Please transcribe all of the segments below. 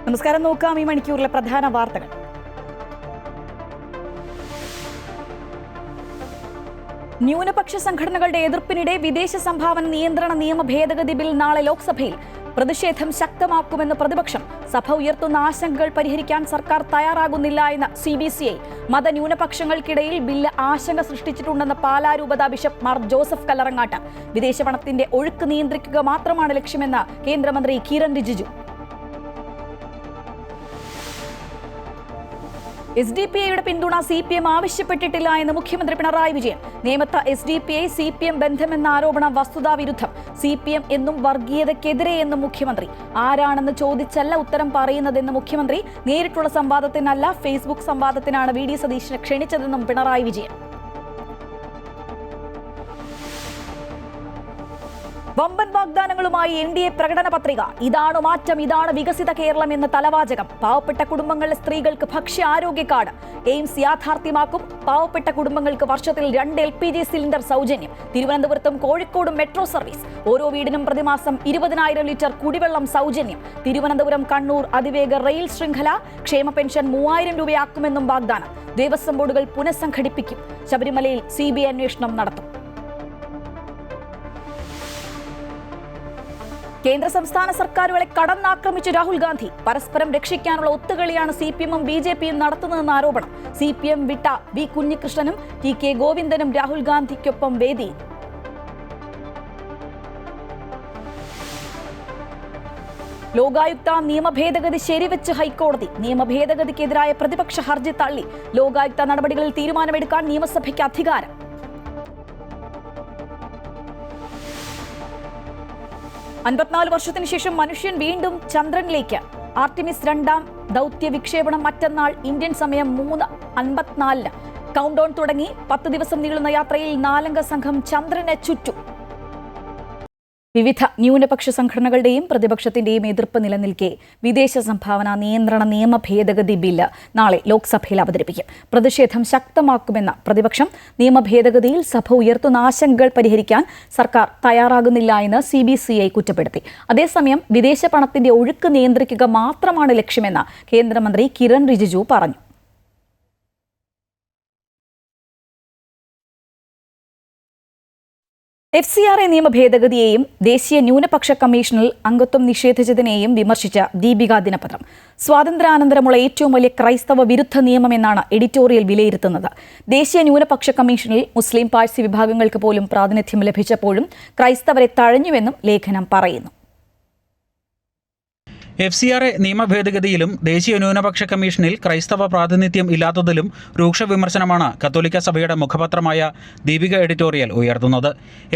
നമസ്കാരം. നോക്കാം ഈ മണിക്കൂറിലെ പ്രധാന വാർത്തകൾ. ന്യൂനപക്ഷ സംഘടനകളുടെ എതിർപ്പിനിടെ വിദേശ സംഭാവന നിയന്ത്രണ നിയമ ഭേദഗതി ബിൽ നാളെ ലോക്സഭയിൽ. പ്രതിഷേധം ശക്തമാക്കുമെന്ന് പ്രതിപക്ഷം. സഭ ഉയർത്തുന്ന ആശങ്കകൾ പരിഹരിക്കാൻ സർക്കാർ തയ്യാറാകുന്നില്ല എന്ന് CBCI. മതന്യൂനപക്ഷങ്ങൾക്കിടയിൽ ബില്ല് ആശങ്ക സൃഷ്ടിച്ചിട്ടുണ്ടെന്ന് പാലാരൂപത ബിഷപ്പ് മാർ ജോസഫ് കല്ലറങ്ങാട്ട്. വിദേശ പണത്തിന്റെ ഒഴുക്ക് നിയന്ത്രിക്കുക മാത്രമാണ് ലക്ഷ്യമെന്ന് കേന്ദ്രമന്ത്രി കിരൺ റിജിജു. SDPIയുടെ പിന്തുണ CPM ആവശ്യപ്പെട്ടിട്ടില്ല എന്ന് മുഖ്യമന്ത്രി പിണറായി വിജയൻ. നേമത്ത് SDPI CPM ബന്ധമെന്ന ആരോപണം വസ്തുതാവിരുദ്ധം. CPM എന്നും വർഗീയതയ്ക്കെതിരെ എന്നും മുഖ്യമന്ത്രി. ആരാണെന്ന് ചോദിച്ചല്ല ഉത്തരം പറയുന്നതെന്ന് മുഖ്യമന്ത്രി. നേരിട്ടുള്ള സംവാദത്തിനല്ല ഫേസ്ബുക്ക് സംവാദത്തിനാണ് VD സതീശനെ ക്ഷണിച്ചതെന്നും പിണറായി വിജയൻ. വമ്പൻ വാഗ്ദാനങ്ങളുമായി NDA പ്രകടന പത്രിക. ഇതാണ് മാറ്റം, ഇതാണ് വികസിത കേരളം എന്ന തലവാചകം. പാവപ്പെട്ട കുടുംബങ്ങളിലെ സ്ത്രീകൾക്ക് ഭക്ഷ്യ ആരോഗ്യ കാർഡ്. എയിംസ് യാഥാർത്ഥ്യമാക്കും. പാവപ്പെട്ട കുടുംബങ്ങൾക്ക് വർഷത്തിൽ 2 LPG സിലിണ്ടർ സൗജന്യം. തിരുവനന്തപുരത്തും കോഴിക്കോടും മെട്രോ സർവീസ്. ഓരോ വീടിനും പ്രതിമാസം 20,000 ലിറ്റർ കുടിവെള്ളം സൗജന്യം. തിരുവനന്തപുരം കണ്ണൂർ അതിവേഗ റെയിൽ ശൃംഖല. ക്ഷേമ പെൻഷൻ 3,000 രൂപയാക്കുമെന്നും വാഗ്ദാനം. ദേവസ്വം ബോർഡുകൾ പുനഃസംഘടിപ്പിക്കും. ശബരിമലയിൽ CBI അന്വേഷണം നടത്തും. കേന്ദ്ര സംസ്ഥാന സർക്കാരുകളെ കടന്നാക്രമിച്ചു രാഹുൽ ഗാന്ധി. പരസ്പരം രക്ഷിക്കാനുള്ള ഒത്തുകളിയാണ് CPM-ഉം BJP-യും നടത്തുന്നതെന്ന ആരോപണം. CPM വിട്ട V കുഞ്ഞികൃഷ്ണനും TK ഗോവിന്ദനും രാഹുൽ ഗാന്ധിക്കൊപ്പം വേദിയിൽ. ലോകായുക്ത നിയമ ഭേദഗതി ശരിവെച്ച് ഹൈക്കോടതി. നിയമ ഭേദഗതിക്കെതിരായ പ്രതിപക്ഷ ഹർജി തള്ളി. ലോകായുക്ത നടപടികളിൽ തീരുമാനമെടുക്കാൻ നിയമസഭയ്ക്ക് അധികാരം. 54 വർഷത്തിനു ശേഷം മനുഷ്യൻ വീണ്ടും ചന്ദ്രനിലേക്ക്. ആർട്ടിമിസ് 2 ദൗത്യ വിക്ഷേപണം മറ്റന്നാൾ ഇന്ത്യൻ സമയം 3:54. കൗണ്ട് ഡൗൺ തുടങ്ങി. 10 ദിവസം നീളുന്ന യാത്രയിൽ 4-അംഗ സംഘം ചന്ദ്രനെ ചുറ്റും. വിവിധ ന്യൂനപക്ഷ സംഘടനകളുടെയും പ്രതിപക്ഷത്തിന്റെയും എതിർപ്പ് നിലനിൽക്കെ വിദേശ സംഭാവന നിയന്ത്രണ നിയമ ഭേദഗതി ബില്ല് നാളെ ലോക്സഭയിൽ അവതരിപ്പിക്കും. പ്രതിഷേധം ശക്തമാക്കുമെന്ന പ്രതിപക്ഷം. നിയമ ഭേദഗതിയിൽ സഭ ഉയർത്തുന്ന ആശങ്കകൾ പരിഹരിക്കാൻ സർക്കാർ തയ്യാറാകുന്നില്ല എന്ന് CBCI കുറ്റപ്പെടുത്തി. അതേസമയം വിദേശ പണത്തിന്റെ ഒഴുക്ക് നിയന്ത്രിക്കുക മാത്രമാണ് ലക്ഷ്യമെന്ന് കേന്ദ്രമന്ത്രി കിരൺ റിജിജു പറഞ്ഞു. FCRA നിയമ ഭേദഗതിയെയും ദേശീയ ന്യൂനപക്ഷ കമ്മീഷനിൽ അംഗത്വം നിഷേധിച്ചതിനെയും വിമർശിച്ച ദീപിക ദിനപത്രം. സ്വാതന്ത്ര്യാനന്തരമുള്ള ഏറ്റവും വലിയ ക്രൈസ്തവ വിരുദ്ധ നിയമമെന്നാണ് എഡിറ്റോറിയൽ വിലയിരുത്തുന്നത്. ദേശീയ ന്യൂനപക്ഷ കമ്മീഷനിൽ മുസ്ലിം പാഴ്സി വിഭാഗങ്ങൾക്ക് പോലും പ്രാതിനിധ്യം ലഭിച്ചപ്പോഴും ക്രൈസ്തവരെ തഴഞ്ഞുവെന്നും ലേഖനം പറയുന്നു. FCRA നിയമ ഭേദഗതിയിലും ദേശീയ ന്യൂനപക്ഷ കമ്മീഷനിൽ ക്രൈസ്തവ പ്രാതിനിധ്യം ഇല്ലാത്തതിലും രൂക്ഷ വിമർശനമാണ് കത്തോലിക്ക സഭയുടെ മുഖപത്രമായ ദീപിക എഡിറ്റോറിയൽ ഉയർത്തുന്നത്.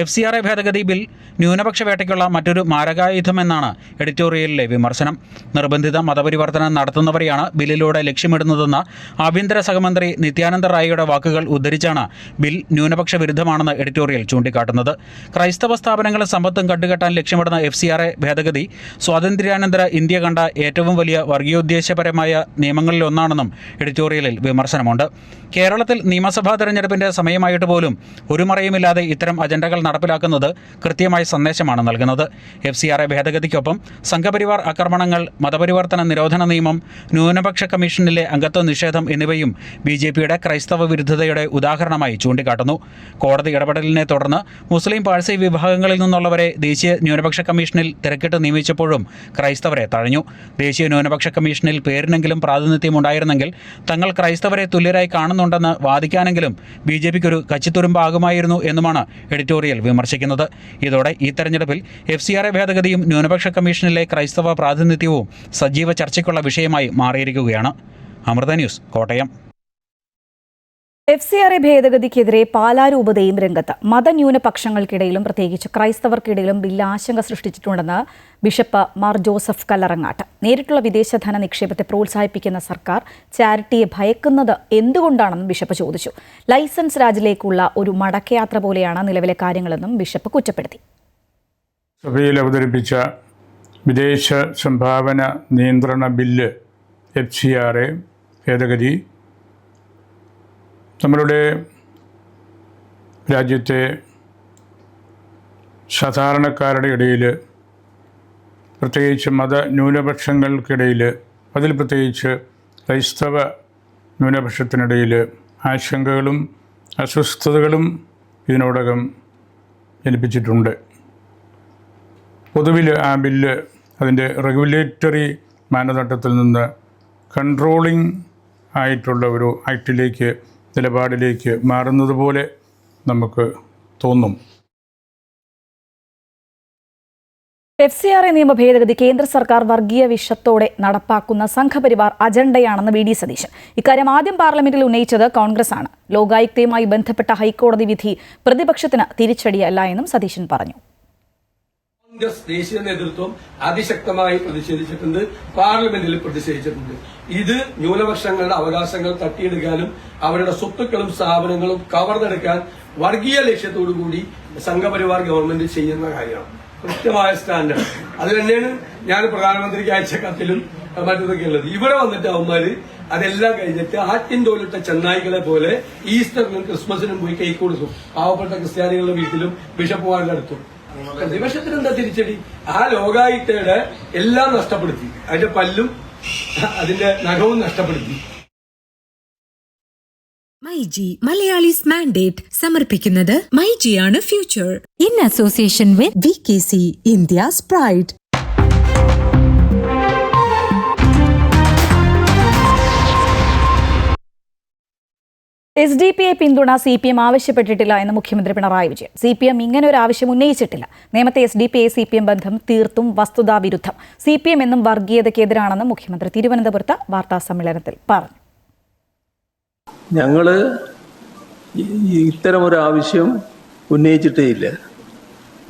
FCRA ഭേദഗതി ബിൽ ന്യൂനപക്ഷ വേട്ടയ്ക്കുള്ള മറ്റൊരു മാരകായുധമെന്നാണ് എഡിറ്റോറിയലിലെ വിമർശനം. നിർബന്ധിത മതപരിവർത്തനം നടത്തുന്നവരെയാണ് ബില്ലിലൂടെ ലക്ഷ്യമിടുന്നതെന്ന ആഭ്യന്തര സഹമന്ത്രി നിത്യാനന്ദ റായിയുടെ വാക്കുകൾ ഉദ്ധരിച്ചാണ് ബിൽ ന്യൂനപക്ഷ വിരുദ്ധമാണെന്ന് എഡിറ്റോറിയൽ ചൂണ്ടിക്കാട്ടുന്നത്. ക്രൈസ്തവ സ്ഥാപനങ്ങളും സമ്പത്തും കണ്ടുകെട്ടാൻ ലക്ഷ്യമിടുന്ന FCRA ഭേദഗതി സ്വാതന്ത്ര്യാനന്തര ഇന്ത്യ കണ്ട ഏറ്റവും വലിയ വർഗീയോദ്ദേശപരമായ നിയമങ്ങളിലൊന്നാണെന്നും എഡിറ്റോറിയലിൽ വിമർശനമുണ്ട്. കേരളത്തിൽ നിയമസഭാ തെരഞ്ഞെടുപ്പിന്റെ സമയമായിട്ട് പോലും ഒരു മറയുമില്ലാതെ ഇത്തരം അജണ്ടകൾ നടപ്പിലാക്കുന്നത് കൃത്യമായ സന്ദേശമാണ് നൽകുന്നത്. FCRA ഭേദഗതിക്കൊപ്പം സംഘപരിവാർ ആക്രമണങ്ങൾ, മതപരിവർത്തന നിരോധന നിയമം, ന്യൂനപക്ഷ കമ്മീഷനിലെ അംഗത്വ നിഷേധം എന്നിവയും BJPയുടെ ക്രൈസ്തവ വിരുദ്ധതയുടെ ഉദാഹരണമായി ചൂണ്ടിക്കാട്ടുന്നു. കോടതി ഇടപെടലിനെ തുടർന്ന് മുസ്ലിം പാഴ്സി വിഭാഗങ്ങളിൽ നിന്നുള്ളവരെ ദേശീയ ന്യൂനപക്ഷ കമ്മീഷനിൽ തിരക്കിട്ട് നിയമിച്ചപ്പോഴും ക്രൈസ്തവരെ തഴഞ്ഞു. ദേശീയ ന്യൂനപക്ഷ കമ്മീഷനിൽ പേരിനെങ്കിലും പ്രാതിനിധ്യം ഉണ്ടായിരുന്നെങ്കിൽ തങ്ങൾ ക്രൈസ്തവരെ തുല്യരായി കാണുന്നുണ്ടെന്ന് വാദിക്കാനെങ്കിലും BJPക്കൊരു കച്ചിത്തുരുമ്പാകുമായിരുന്നു എന്നുമാണ് എഡിറ്റോറിയൽ വിമർശിക്കുന്നത്. ഇതോടെ ഈ തെരഞ്ഞെടുപ്പിൽ FCRA ഭേദഗതിയും ന്യൂനപക്ഷ കമ്മീഷനിലെ ക്രൈസ്തവ പ്രാതിനിധ്യവും സജീവ ചർച്ചയ്ക്കുള്ള വിഷയമായി മാറിയിരിക്കുകയാണ്. അമൃത ന്യൂസ്, കോട്ടയം. FCRA ഭേദഗതിക്കെതിരെ പാലാരൂപതയും രംഗത്ത്. മതന്യൂനപക്ഷങ്ങൾക്കിടയിലും പ്രത്യേകിച്ച് ക്രൈസ്തവർക്കിടയിലും ബില്ല് ആശങ്ക സൃഷ്ടിച്ചിട്ടുണ്ടെന്ന് ബിഷപ്പ് മാർ ജോസഫ് കല്ലറങ്ങാട്ട്. നേരിട്ടുള്ള വിദേശ ധന നിക്ഷേപത്തെ പ്രോത്സാഹിപ്പിക്കുന്ന സർക്കാർ ചാരിറ്റിയെ ഭയക്കുന്നത് എന്തുകൊണ്ടാണെന്നും ബിഷപ്പ് ചോദിച്ചു. ലൈസൻസ് രാജിലേക്കുള്ള ഒരു മടക്കയാത്ര പോലെയാണ് നിലവിലെ കാര്യങ്ങളെന്നും ബിഷപ്പ് കുറ്റപ്പെടുത്തി. സഭയിൽ അവതരിപ്പിച്ച വിദേശ സംഭാവന നിയന്ത്രണ ബില്ല് FCRA ഭേദഗതി നമ്മളുടെ രാജ്യത്തെ സാധാരണക്കാരുടെ ഇടയിൽ, പ്രത്യേകിച്ച് മതന്യൂനപക്ഷങ്ങൾക്കിടയിൽ അതിൽ പ്രത്യേകിച്ച് ക്രൈസ്തവ ന്യൂനപക്ഷത്തിനിടയിൽ ആശങ്കകളും അസ്വസ്ഥതകളും ഇതിനോടകം ജനിപ്പിച്ചിട്ടുണ്ട്. പൊതുവിൽ ആ ബില്ല് അതിൻ്റെ റെഗുലേറ്ററി മാനദണ്ഡത്തിൽ നിന്ന് കൺട്രോളിംഗ് ആയിട്ടുള്ള ഒരു ആക്ടിലേക്ക്, നിലപാടിലേക്ക് മാറുന്നത് പോലെ നമുക്ക് തോന്നും. FCRA നിയമ ഭേദഗതി കേന്ദ്ര സർക്കാർ വർഗീയ വിഷത്തോടെ നടപ്പാക്കുന്ന സംഘപരിവാർ അജണ്ടയാണെന്ന് വി ഡി സതീശൻ. ഇക്കാര്യം ആദ്യം പാർലമെന്റിൽ ഉന്നയിച്ചത് കോൺഗ്രസ് ആണ്. ലോകായുക്തയുമായി ബന്ധപ്പെട്ട ഹൈക്കോടതി വിധി പ്രതിപക്ഷത്തിന് തിരിച്ചടിയല്ല എന്നും സതീശൻ പറഞ്ഞു. കോൺഗ്രസ് ദേശീയ നേതൃത്വം അതിശക്തമായി പ്രതിഷേധിച്ചിട്ടുണ്ട്, പാർലമെന്റിൽ പ്രതിഷേധിച്ചിട്ടുണ്ട്. ഇത് ന്യൂനപക്ഷങ്ങളുടെ അവകാശങ്ങൾ തട്ടിയെടുക്കാനും അവരുടെ സ്വത്തുക്കളും സ്ഥാപനങ്ങളും കവർന്നെടുക്കാൻ വർഗീയ ലക്ഷ്യത്തോടുകൂടി സംഘപരിവാർ ഗവൺമെന്റ് ചെയ്യുന്ന കാര്യമാണ്. കൃത്യമായ സ്റ്റാൻഡേർഡ് അത് തന്നെയാണ് ഞാൻ പ്രധാനമന്ത്രിക്ക് അയച്ച കത്തിലും മറ്റൊക്കെ ഉള്ളത്. ഇവിടെ വന്നിട്ട് അവന്മാര് അതെല്ലാം കഴിഞ്ഞിട്ട് ആറ്റിൻ തോലിട്ട ചെന്നായികളെ പോലെ ഈസ്റ്ററിനും ക്രിസ്മസിനും പോയി കേക്ക് കൊടുക്കും. പാവപ്പെട്ട ക്രിസ്ത്യാനികളുടെ വീട്ടിലും ബിഷപ്പുമാരുടെ അടുത്തും. പ്രതിപക്ഷത്തിന് എന്താ തിരിച്ചടി? ആ ലോകായുക്തയുടെ എല്ലാം നഷ്ടപ്പെടുത്തി, അതിന്റെ പല്ലും അതിന്റെ നഖവും നഷ്ടപ്പെടുത്തി. മൈജി മലയാളീസ് മാൻഡേറ്റ് സമർപ്പിക്കുന്നത് മൈജിയാണ് future in association with VKC India's pride. SDPയെ പിന്തുണ CPM ആവശ്യപ്പെട്ടിട്ടില്ല എന്ന് മുഖ്യമന്ത്രി പിണറായി വിജയൻ. CPM ഇങ്ങനെ ഒരു ആവശ്യം ഉന്നയിച്ചിട്ടില്ല. നേമത്തെ SDPA CPM ബന്ധം തീർത്തും വസ്തുതാവിരുദ്ധം. CPM എന്നും വർഗീയതയ്ക്കെതിരാണെന്ന് മുഖ്യമന്ത്രി തിരുവനന്തപുരത്ത് വാർത്താ സമ്മേളനത്തിൽ പറഞ്ഞു. ഞങ്ങൾ ഇത്തരമൊരു ആവശ്യം ഉന്നയിച്ചിട്ടേ ഇല്ല.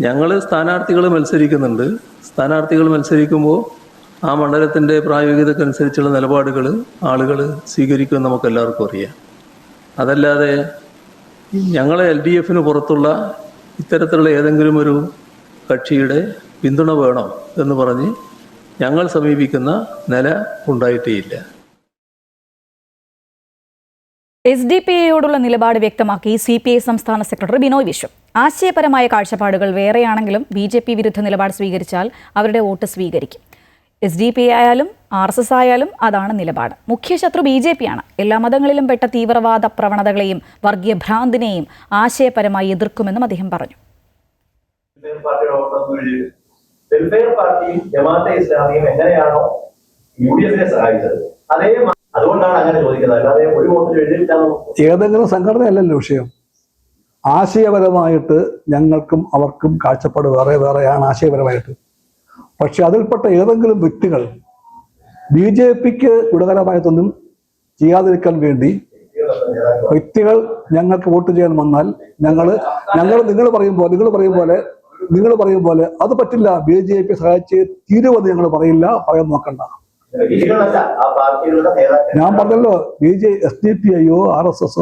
ഞങ്ങൾ സ്ഥാനാർത്ഥികൾ മത്സരിക്കുന്നുണ്ട്. സ്ഥാനാർത്ഥികൾ മത്സരിക്കുമ്പോൾ ആ മണ്ഡലത്തിൻ്റെ പ്രായോഗികതക്കനുസരിച്ചുള്ള നിലപാടുകൾ ആളുകൾ സ്വീകരിക്കുമെന്ന് നമുക്കെല്ലാവർക്കും അറിയാം. അതല്ലാതെ ഞങ്ങളെ LDFന് പുറത്തുള്ള ഇത്തരത്തിലുള്ള ഏതെങ്കിലും ഒരു കക്ഷിയുടെ പിന്തുണ വേണം എന്ന് പറഞ്ഞ് ഞങ്ങൾ സമീപിക്കുന്ന നില ഉണ്ടായിട്ടേയില്ല. SDPAയോടുള്ള നിലപാട് വ്യക്തമാക്കി CPI സംസ്ഥാന സെക്രട്ടറി ബിനോയ് വിശ്വം. ആശയപരമായ കാഴ്ചപ്പാടുകൾ വേറെയാണെങ്കിലും BJP വിരുദ്ധ നിലപാട് സ്വീകരിച്ചാൽ അവരുടെ വോട്ട് സ്വീകരിക്കും. SDPA ആയാലും RSS ആയാലും അതാണ് നിലപാട്. മുഖ്യശത്രു BJP ആണ്. എല്ലാ മതങ്ങളിലും പെട്ട തീവ്രവാദ പ്രവണതകളെയും വർഗീയ ഭ്രാന്തിനെയും ആശയപരമായി എതിർക്കുമെന്നും അദ്ദേഹം പറഞ്ഞു. വെൽഫെയർ പാർട്ടിയും ജമാഅത്തെ ഇസ്ലാമിയും എങ്ങനെയാണോ UDFനെ സഹായിച്ചത്, അതേ അതുകൊണ്ടാണ് അങ്ങനെ ചോദിക്കുന്നത്. അല്ലാതെ ഒരു വോട്ടിന് എഴുതിയിട്ടാണ്. ഏതെങ്കിലും സംഘടനയല്ലല്ലോ വിഷയം. ആശയപരമായിട്ട് ഞങ്ങൾക്കും അവർക്കും കാഴ്ചപ്പാട് വേറെയാണ് ആശയപരമായിട്ട്. പക്ഷെ അതിൽപ്പെട്ട ഏതെങ്കിലും വ്യക്തികൾ BJPക്ക് ഗുണകരമായിട്ടൊന്നും ചെയ്യാതിരിക്കാൻ വേണ്ടി വ്യക്തികൾ ഞങ്ങൾക്ക് വോട്ട് ചെയ്യാൻ വന്നാൽ നിങ്ങൾ പറയും പോലെ അത് പറ്റില്ല, BJP സഹായിച്ച് തീരുവെന്ന് ഞങ്ങൾ പറയില്ല, പറയാൻ നോക്കണ്ട. ഞാൻ പറഞ്ഞല്ലോ, SDPIയോ RSSോ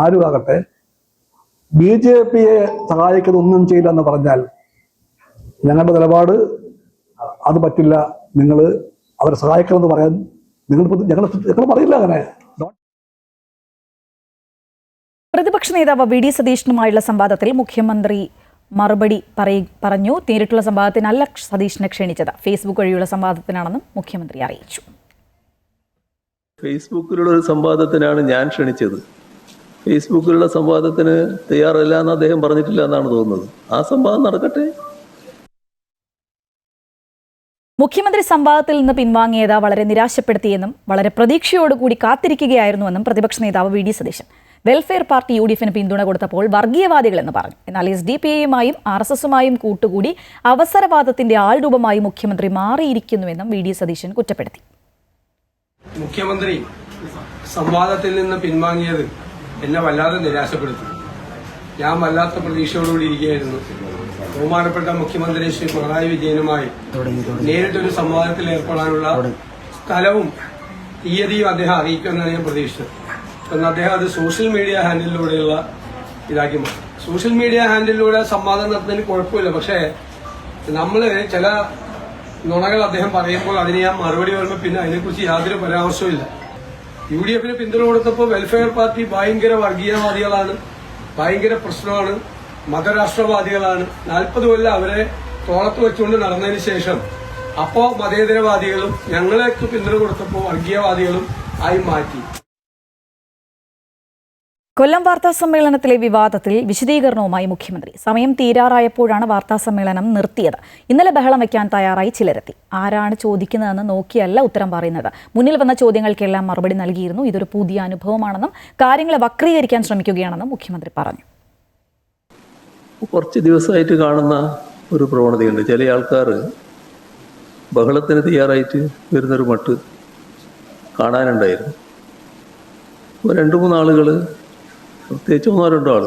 ആരുമാകട്ടെ BJPയെ സഹായിക്കുന്ന ഒന്നും ചെയ്യില്ല എന്ന് പറഞ്ഞാൽ ഞങ്ങളുടെ നിലപാട് അത് പറ്റില്ല, നിങ്ങൾ അവരെ സഹായിക്കണമെന്ന് പറയാൻ ഞങ്ങൾ പറയില്ല. അങ്ങനെ പ്രതിപക്ഷ നേതാവ് VD സതീശനുമായുള്ള സംവാദത്തിൽ മുഖ്യമന്ത്രി മറുപടി പറഞ്ഞു. നേരിട്ടുള്ള സംവാദത്തിനല്ല സതീശനെ ക്ഷണിച്ചത്, ഫേസ്ബുക്ക് വഴിയുള്ള സംവാദത്തിനാണെന്നും മുഖ്യമന്ത്രി അറിയിച്ചു. ഫേസ്ബുക്കിലുള്ള ഒരു സംവാദത്തിനാണ് ഞാൻ ക്ഷണിച്ചത്. ഫേസ്ബുക്കിലുള്ള സംവാദത്തിന് തയ്യാറല്ല എന്ന് അദ്ദേഹം പറഞ്ഞിട്ടില്ല എന്നാണ് തോന്നുന്നത്. ആ സംവാദം നടക്കട്ടെ. മുഖ്യമന്ത്രി സംവാദത്തിൽ നിന്ന് പിൻവാങ്ങിയത് വളരെ നിരാശപ്പെടുത്തിയെന്നും വളരെ പ്രതീക്ഷയോടുകൂടി കാത്തിരിക്കുകയായിരുന്നുവെന്നും പ്രതിപക്ഷ നേതാവ് VD സതീശൻ. വെൽഫെയർ പാർട്ടി UDFന് പിന്തുണ കൊടുത്തപ്പോൾ വർഗീയവാദികളെന്ന് പറഞ്ഞു. എന്നാൽ SDPAയുമായും RSSുമായും കൂട്ടുകൂടി അവസരവാദത്തിന്റെ ആൾരൂപമായി മുഖ്യമന്ത്രി മാറിയിരിക്കുന്നുവെന്നും VD സതീശൻ കുറ്റപ്പെടുത്തി. മുഖ്യമന്ത്രി സംവാദത്തിൽ നിന്ന് പിൻവാങ്ങിയത് എന്നെ വല്ലാതെ നിരാശപ്പെടുത്തി. ഞാൻ വല്ലാത്ത പ്രതീക്ഷയോടുകൂടി ഇരിക്കുകയായിരുന്നു. ബഹുമാനപ്പെട്ട മുഖ്യമന്ത്രി ശ്രീ പിണറായി വിജയനുമായി നേരിട്ടൊരു സംവാദത്തിൽ ഏർപ്പെടാനുള്ള സ്ഥലവും തീയതിയും അദ്ദേഹം അറിയിക്കുമെന്നാണ് ഞാൻ പ്രതീക്ഷിച്ചത്. എന്നാൽ അദ്ദേഹം അത് സോഷ്യൽ മീഡിയ ഹാൻഡിലൂടെയുള്ള ഇതാക്കി മാറ്റി. സോഷ്യൽ മീഡിയ ഹാൻഡിലൂടെ സംവാദം നടത്തുന്നതിന് കുഴപ്പമില്ല. പക്ഷേ നമ്മൾ ചില നുണകൾ അദ്ദേഹം പറയുമ്പോൾ അതിന് ഞാൻ മറുപടി പറയുമ്പോൾ പിന്നെ അതിനെക്കുറിച്ച് യാതൊരു പരാമർശവും ഇല്ല. UDFന് പിന്തുണ കൊടുത്തപ്പോൾ വെൽഫെയർ പാർട്ടി ഭയങ്കര വർഗീയവാദികളാണ്, ഭയങ്കര പ്രശ്നമാണ്, മതരാഷ്ട്രവാദികളാണ്. 40 കൊല്ലം അവരെ തോളത്ത് വെച്ചുകൊണ്ട് നടന്നതിന് ശേഷം അപ്പോ മതേതരവാദികളും ഞങ്ങൾക്ക് പിന്തുണ കൊടുത്തപ്പോൾ വർഗീയവാദികളും ആയി മാറ്റി. കൊല്ലം വാർത്താ സമ്മേളനത്തിലെ വിവാദത്തിൽ വിശദീകരണവുമായി മുഖ്യമന്ത്രി. സമയം തീരാറായപ്പോഴാണ് വാർത്താ സമ്മേളനം നിർത്തിയത്. ഇന്നലെ ബഹളം വയ്ക്കാൻ തയ്യാറായി ചിലരെത്തി. ആരാണ് ചോദിക്കുന്നതെന്ന് നോക്കിയല്ല ഉത്തരം പറയുന്നത്. മുന്നിൽ വന്ന ചോദ്യങ്ങൾക്കെല്ലാം മറുപടി നൽകിയിരുന്നു. ഇതൊരു പുതിയ അനുഭവമാണെന്നും കാര്യങ്ങളെ വക്രീകരിക്കാൻ ശ്രമിക്കുകയാണെന്നും മുഖ്യമന്ത്രി പറഞ്ഞു. കുറച്ച് ദിവസമായിട്ട് കാണുന്ന ഒരു പ്രവണതയുണ്ട്. ചില ആൾക്കാർ ബഹളത്തിന് തയ്യാറായിട്ട് വരുന്നൊരു മട്ട് കാണാനുണ്ടായിരുന്നു. 2-3 ആളുകൾ, പ്രത്യേകിച്ച് 1-2 ആൾ,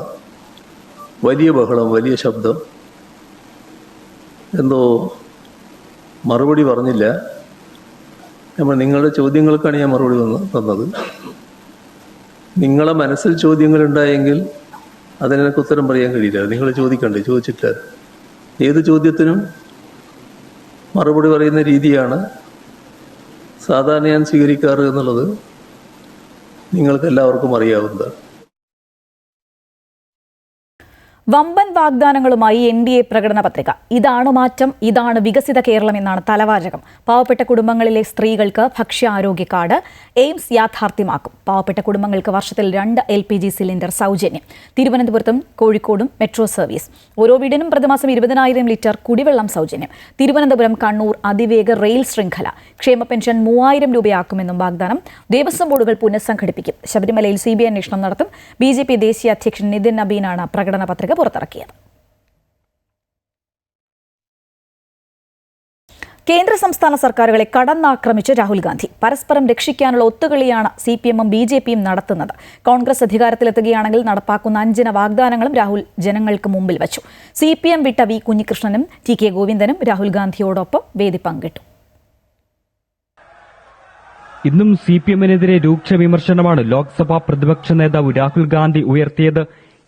വലിയ ബഹളം, വലിയ ശബ്ദം, എന്തോ മറുപടി പറഞ്ഞില്ല. നിങ്ങളുടെ ചോദ്യങ്ങൾക്കാണ് ഞാൻ മറുപടി തന്നത്. നിങ്ങളെ മനസ്സിൽ ചോദ്യങ്ങളുണ്ടായെങ്കിൽ അതിനെനിക്ക് ഉത്തരം പറയാൻ കഴിയില്ല. നിങ്ങൾ ചോദിക്കണ്ടേ? ചോദിച്ചിട്ടില്ല. ഏത് ചോദ്യത്തിനും മറുപടി പറയുന്ന രീതിയാണ് സാധാരണ ഞാൻ സ്വീകരിക്കാറ് എന്നുള്ളത് നിങ്ങൾക്ക് എല്ലാവർക്കും അറിയാവുന്നതാണ്. വമ്പൻ വാഗ്ദാനങ്ങളുമായി NDA പ്രകടന പത്രിക. ഇതാണ് മാറ്റം, ഇതാണ് വികസിത കേരളം എന്നാണ് തലവാചകം. പാവപ്പെട്ട കുടുംബങ്ങളിലെ സ്ത്രീകൾക്ക് ഭക്ഷ്യാരോഗ്യ കാർഡ്. എയിംസ് യാഥാർത്ഥ്യമാക്കും. പാവപ്പെട്ട കുടുംബങ്ങൾക്ക് വർഷത്തിൽ 2 LPG സിലിണ്ടർ സൗജന്യം. തിരുവനന്തപുരത്തും കോഴിക്കോടും മെട്രോ സർവീസ്. ഓരോ വീടിനും പ്രതിമാസം 20,000 ലിറ്റർ കുടിവെള്ളം സൗജന്യം. തിരുവനന്തപുരം കണ്ണൂർ അതിവേഗ റെയിൽ ശൃംഖല. ക്ഷേമ പെൻഷൻ 3,000 രൂപയാക്കുമെന്നും വാഗ്ദാനം. ദേവസ്വം ബോർഡുകൾ പുനഃസംഘടിപ്പിക്കും. ശബരിമലയിൽ CBI അന്വേഷണം നടത്തും. BJP ദേശീയ അധ്യക്ഷൻ നിതിൻ നബീനാണ് പ്രകടന പത്രിക പുറത്തിറക്കിയത്. കേന്ദ്ര സംസ്ഥാന സർക്കാരുകളെ കടന്നാക്രമിച്ച് രാഹുൽ ഗാന്ധി. പരസ്പരം രക്ഷിക്കാനുള്ള ഒത്തുകളിയാണ് CPM-ഉം BJP-യും നടത്തുന്നത്. കോൺഗ്രസ് അധികാരത്തിലെത്തുകയാണെങ്കിൽ നടപ്പാക്കുന്ന 5 വാഗ്ദാനങ്ങളും രാഹുൽ ജനങ്ങൾക്ക് മുമ്പിൽ വച്ചു. CPM വിട്ട V കുഞ്ഞികൃഷ്ണനും TK ഗോവിന്ദനും രാഹുൽ ഗാന്ധിയോടൊപ്പം വേദി പങ്കിട്ടു. ഇന്നും CPM-നെതിരെ രൂക്ഷ വിമർശനമാണ് ലോക്സഭാ പ്രതിപക്ഷ നേതാവ് രാഹുൽ ഗാന്ധി ഉയർത്തിയത്.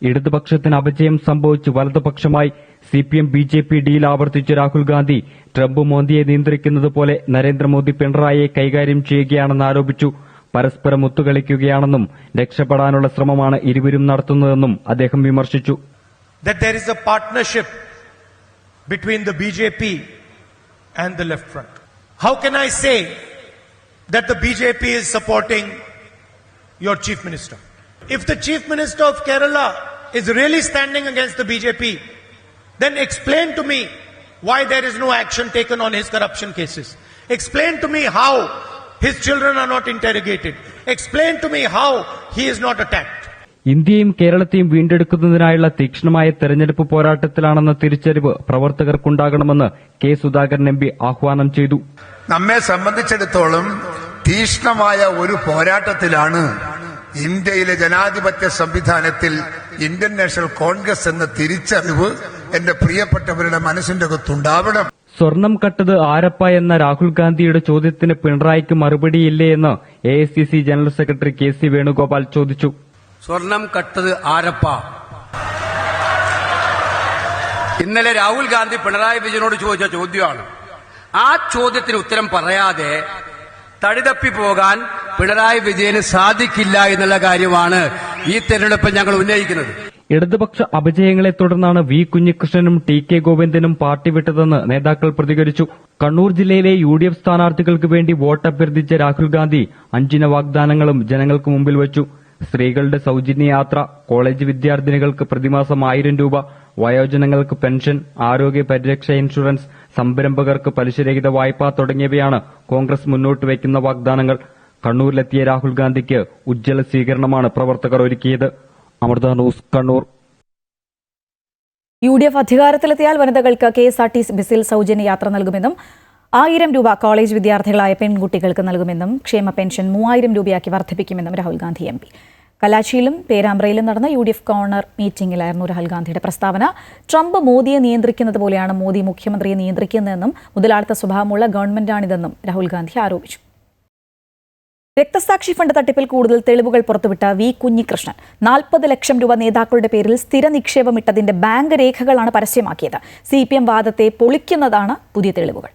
ഇടതുപക്ഷത്തിന് അപജയം സംഭവിച്ച് വലതുപക്ഷമായി CPM BJP ഡീൽ ആവർത്തിച്ച രാഹുൽ ഗാന്ധി ട്രംപ് മോദിയെ നിയന്ത്രിക്കുന്നത് പോലെ നരേന്ദ്രമോദി പിണറായിയെ കൈകാര്യം ചെയ്യുകയാണെന്ന് ആരോപിച്ചു. പരസ്പരം ഒത്തുകളിക്കുകയാണെന്നും രക്ഷപ്പെടാനുള്ള ശ്രമമാണ് ഇരുവരും നടത്തുന്നതെന്നും അദ്ദേഹം വിമർശിച്ചു. That there is a partnership between the BJP and the left front. How can I say that the BJP is supporting your chief minister? If the chief minister of Kerala is really standing against the BJP, then explain to me why there is no action taken on his corruption cases. Explain to me how his children are not interrogated. Explain to me how he is not attacked. ഇന്ത്യയും കേരളത്തെയും വീണ്ടെടുക്കുന്നതിനായുള്ള തീക്ഷ്ണമായ തെരഞ്ഞെടുപ്പ് പോരാട്ടത്തിലാണെന്ന തിരിച്ചറിവ് പ്രവർത്തകർക്കുണ്ടാകണമെന്ന് K. Sudhakaran MP ആഹ്വാനം ചെയ്തു. നമ്മെ സംബന്ധിച്ചിടത്തോളം തീക്ഷ്ണമായ ഒരു പോരാട്ടത്തിലാണ് ഇന്ത്യയിലെ ജനാധിപത്യ സംവിധാനത്തിൽ ഇന്ത്യൻ നാഷണൽ കോൺഗ്രസ് എന്ന തിരിച്ചറിവ് എന്റെ പ്രിയപ്പെട്ടവരുടെ മനസ്സിന്റെ അകത്തുണ്ടാവണം. സ്വർണം കട്ടത് ആരപ്പ എന്ന രാഹുൽ ഗാന്ധിയുടെ ചോദ്യത്തിന് പിണറായിക്ക് മറുപടിയില്ലേ എന്ന് AICC general secretary KC Venugopal ചോദിച്ചു. സ്വർണം കട്ടത് ആരപ്പ? ഇന്നലെ രാഹുൽ ഗാന്ധി പിണറായി വിജയനോട് ചോദിച്ച ചോദ്യമാണ്. ആ ചോദ്യത്തിന് ഉത്തരം പറയാതെ തടിതപ്പി പോകാൻ പിണറായി വിജയന് സാധിക്കില്ല എന്നുള്ള കാര്യമാണ് ഈ തെരഞ്ഞെടുപ്പിൽ ഞങ്ങൾ ഉന്നയിക്കുന്നത്. ഇടതുപക്ഷ അപജയങ്ങളെ തുടർന്നാണ് V കുഞ്ഞികൃഷ്ണനും TK ഗോവിന്ദനും പാർട്ടി വിട്ടതെന്ന് നേതാക്കൾ പ്രതികരിച്ചു. കണ്ണൂർ ജില്ലയിലെ UDF സ്ഥാനാർത്ഥികൾക്ക് വേണ്ടി വോട്ട് അഭ്യർത്ഥിച്ച രാഹുൽ ഗാന്ധി 5 വാഗ്ദാനങ്ങളും ജനങ്ങൾക്ക് മുമ്പിൽ വച്ചു. സ്ത്രീകളുടെ സൗജന്യ യാത്ര, കോളേജ് വിദ്യാർത്ഥിനികൾക്ക് പ്രതിമാസം 1,000 രൂപ, വയോജനങ്ങൾക്ക് പെൻഷൻ, ആരോഗ്യ പരിരക്ഷ ഇൻഷുറൻസ്, സംരംഭകർക്ക് പലിശരഹിത വായ്പ തുടങ്ങിയവയാണ് കോൺഗ്രസ് മുന്നോട്ട് വയ്ക്കുന്ന വാഗ്ദാനങ്ങൾ. കണ്ണൂരിലെത്തിയ രാഹുൽ ഗാന്ധിക്ക് ഉജ്ജ്വല സ്വീകരണമാണ് പ്രവർത്തകർ ഒരുക്കിയത്. അമൃത ന്യൂസ്, കണ്ണൂർ. UDF അധികാരത്തിലെത്തിയാൽ വനിതകൾക്ക് KSRTC ബസ്സിൽ സൗജന്യ യാത്ര നൽകുമെന്നും 1,000 രൂപ കോളേജ് വിദ്യാർത്ഥികളായ പെൺകുട്ടികൾക്ക് നൽകുമെന്നും ക്ഷേമ പെൻഷൻ 3,000 രൂപയാക്കി വർദ്ധിപ്പിക്കുമെന്നും രാഹുൽ ഗാന്ധി MP. കലാച്ചിയിലും പേരാമ്പ്രയിലും നടന്ന UDF കോർണർ മീറ്റിംഗിലായിരുന്നു രാഹുൽ ഗാന്ധിയുടെ പ്രസ്താവന. ട്രംപ് മോദിയെ നിയന്ത്രിക്കുന്നത് പോലെയാണ് മോദി മുഖ്യമന്ത്രിയെ നിയന്ത്രിക്കുന്നതെന്നും മുതലാളിത്ത സ്വഭാവമുള്ള ഗവൺമെന്റാണിതെന്നും രാഹുൽ ഗാന്ധി ആരോപിച്ചു. രക്തസാക്ഷി ഫണ്ട് തട്ടിപ്പിൽ കൂടുതൽ തെളിവുകൾ പുറത്തുവിട്ട V കുഞ്ഞികൃഷ്ണൻ 40 ലക്ഷം രൂപ നേതാക്കളുടെ പേരിൽ സ്ഥിര നിക്ഷേപമിട്ടതിന്റെ ബാങ്ക് രേഖകളാണ് പരസ്യമാക്കിയത്. CPM വാദത്തെ പൊളിക്കുന്നതാണ് പുതിയ തെളിവുകൾ.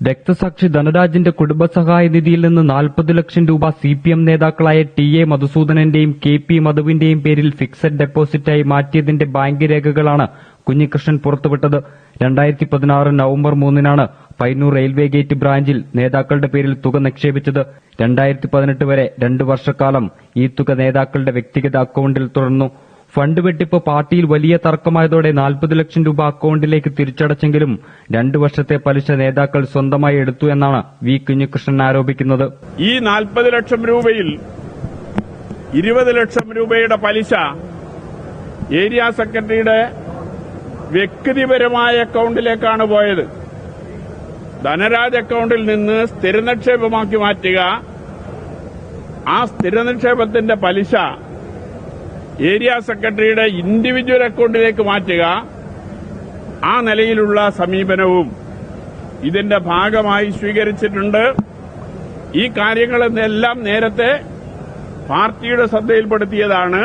രക്തസാക്ഷി ധനരാജിന്റെ കുടുംബസഹായ നിധിയിൽ നിന്ന് 40 ലക്ഷം രൂപ CPM നേതാക്കളായ TA മധുസൂദനന്റെയും KP മധുവിന്റെയും പേരിൽ ഫിക്സഡ് ഡെപ്പോസിറ്റായി മാറ്റിയതിന്റെ ബാങ്ക് രേഖകളാണ് കുഞ്ഞികൃഷ്ണൻ പുറത്തുവിട്ടത്. 2016 നവംബർ 3 പയ്യന്നൂർ റെയിൽവേ ഗേറ്റ് ബ്രാഞ്ചിൽ നേതാക്കളുടെ പേരിൽ തുക നിക്ഷേപിച്ചത്. 2018 വരെ 2 വർഷക്കാലം ഈ തുക നേതാക്കളുടെ വ്യക്തിഗത അക്കൌണ്ടിൽ തുടർന്നു. ഫണ്ട് വെട്ടിപ്പ് പാർട്ടിയിൽ വലിയ തർക്കമായതോടെ 40 ലക്ഷം രൂപ അക്കൌണ്ടിലേക്ക് തിരിച്ചടച്ചെങ്കിലും 2 വർഷത്തെ പലിശ നേതാക്കൾ സ്വന്തമായി എടുത്തു എന്നാണ് വി കുഞ്ഞികൃഷ്ണൻ ആരോപിക്കുന്നത്. ഈ 40 ലക്ഷം രൂപയിൽ 20 ലക്ഷം രൂപയുടെ പലിശ ഏരിയ സെക്രട്ടറിയുടെ വ്യക്തിപരമായ അക്കൌണ്ടിലേക്കാണ് പോയത്. ധനരാജ് അക്കൌണ്ടിൽ നിന്ന് സ്ഥിര നിക്ഷേപമാക്കി മാറ്റുക, ആ സ്ഥിര നിക്ഷേപത്തിന്റെ പലിശ ഏരിയ സെക്രട്ടറിയുടെ ഇൻഡിവിജ്വൽ അക്കൌണ്ടിലേക്ക് മാറ്റുക, ആ നിലയിലുള്ള സമീപനവും ഇതിന്റെ ഭാഗമായി സ്വീകരിച്ചിട്ടുണ്ട്. ഈ കാര്യങ്ങളെല്ലാം നേരത്തെ പാർട്ടിയുടെ ശ്രദ്ധയിൽപ്പെടുത്തിയതാണ്.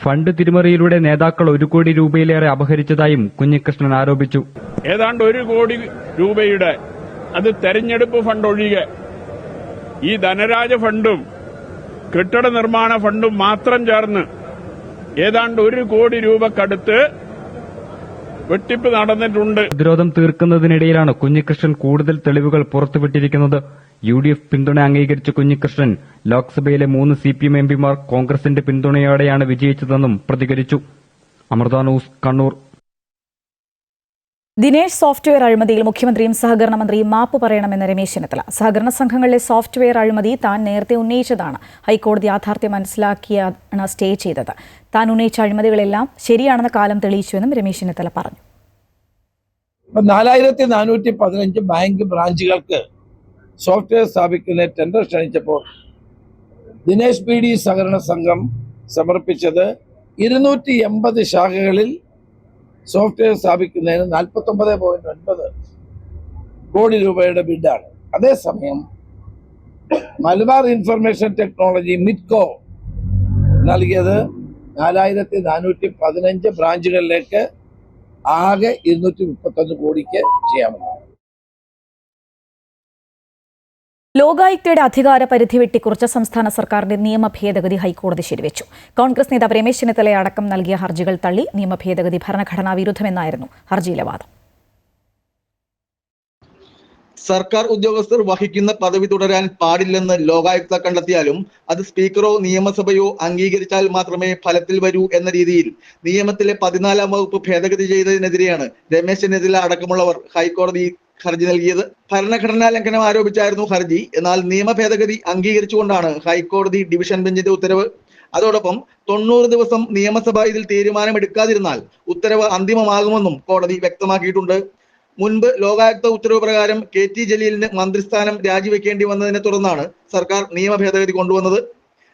ഫണ്ട് തിരിമറിയിലൂടെ നേതാക്കൾ 1 കോടി രൂപയിലേറെ അപഹരിച്ചതായും കുഞ്ഞികൃഷ്ണൻ ആരോപിച്ചു. ഏതാണ്ട് 1 കോടി രൂപയുടെ, അത് തെരഞ്ഞെടുപ്പ് ഫണ്ട് ഒഴികെ, ഈ ധനരാജ ഫണ്ടും കെട്ടിട നിർമ്മാണ ഫണ്ടും മാത്രം ചേർന്ന് ഏതാണ്ട് 1 കോടി രൂപക്കടുത്ത് വെട്ടിപ്പ് നടന്നിട്ടുണ്ട്. പ്രതിരോധം തീർക്കുന്നതിനിടയിലാണ് കുഞ്ഞികൃഷ്ണൻ കൂടുതൽ തെളിവുകൾ പുറത്തുവിട്ടിരിക്കുന്നത്. UDF പിന്തുണ അംഗീകരിച്ച കുഞ്ഞികൃഷ്ണൻ ലോക്സഭയിലെ 3 CPM എംപിമാർ കോൺഗ്രസിന്റെ പിന്തുണയോടെയാണ് വിജയിച്ചതെന്നും പ്രതികരിച്ചു. അമൃത ന്യൂസ്, കണ്ണൂർ. ദിനേശ് സോഫ്റ്റ്വെയർ അഴിമതിയിൽ മുഖ്യമന്ത്രിയും സഹകരണ മന്ത്രിയും മാപ്പ് പറയണമെന്ന് രമേശ് ചെന്നിത്തല. സഹകരണ സംഘങ്ങളിലെ സോഫ്റ്റ്വെയർ അഴിമതി താൻ നേരത്തെ ഉന്നയിച്ചതാണ്. ഹൈക്കോടതി യാഥാർത്ഥ്യം മനസ്സിലാക്കിയാണ് സ്റ്റേ ചെയ്തത്. താൻ ഉന്നയിച്ച അഴിമതികളെല്ലാം ശരിയാണെന്ന കാലം തെളിയിച്ചുവെന്നും രമേശ് ചെന്നിത്തല പറഞ്ഞു. 4415 ബാങ്ക് ബ്രാഞ്ചുകൾക്ക് സോഫ്റ്റ്വെയർ സ്ഥാപിക്കുന്ന ടെൻഡർ ക്ഷണിച്ചപ്പോൾ ദിനേശ് PD സഹകരണ സംഘം സമർപ്പിച്ചത് 280 ശാഖകളിൽ സോഫ്റ്റ്വെയർ സ്ഥാപിക്കുന്നതിന് 49.9 കോടി രൂപയുടെ ബിഡാണ്. അതേസമയം മലബാർ ഇൻഫർമേഷൻ ടെക്നോളജി മിറ്റ്കോ നൽകിയത് 4415 ബ്രാഞ്ചുകളിലേക്ക് ആകെ 231 കോടിക്ക് ചെയ്യാമെന്ന്. ലോകായുക്തയുടെ അധികാര പരിധി വെട്ടിക്കുറിച്ച സംസ്ഥാന സർക്കാരിന്റെ നിയമ ഭേദഗതി ഹൈക്കോടതി ശരിവെച്ചു. കോൺഗ്രസ് നേതാവ് രമേശ് ചെന്നിത്തല അടക്കം നൽകിയ ഹർജികൾ തള്ളി. നിയമ ഭേദഗതി ഭരണഘടനാ വിരുദ്ധമെന്നായിരുന്നു ഹർജിയിലെ വാദം. സർക്കാർ ഉദ്യോഗസ്ഥർ വഹിക്കുന്ന പദവി തുടരാൻ പാടില്ലെന്ന് ലോകായുക്ത കണ്ടെത്തിയാലും അത് സ്പീക്കറോ നിയമസഭയോ അംഗീകരിച്ചാൽ മാത്രമേ ഫലത്തിൽ വരൂ എന്ന രീതിയിൽ നിയമത്തിലെ 14-ാം വകുപ്പ് ഭേദഗതി ചെയ്തതിനെതിരെയാണ് രമേശ് ചെന്നിത്തല അടക്കമുള്ളവർ ഹൈക്കോടതി ഹർജി നൽകിയത്. ഭരണഘടനാ ലംഘനം ആരോപിച്ചായിരുന്നു ഹർജി. എന്നാൽ നിയമ ഭേദഗതി അംഗീകരിച്ചുകൊണ്ടാണ് ഹൈക്കോടതി ഡിവിഷൻ ബെഞ്ചിന്റെ ഉത്തരവ്. അതോടൊപ്പം 90 ദിവസം നിയമസഭ ഇതിൽ തീരുമാനമെടുക്കാതിരുന്നാൽ ഉത്തരവ് അന്തിമമാകുമെന്നും കോടതി വ്യക്തമാക്കിയിട്ടുണ്ട്. മുൻപ് ലോകായുക്ത ഉത്തരവ് പ്രകാരം KT ജലീലിന് മന്ത്രിസ്ഥാനം രാജിവെക്കേണ്ടി വന്നതിനെ തുടർന്നാണ് സർക്കാർ നിയമ ഭേദഗതി കൊണ്ടുവന്നത്.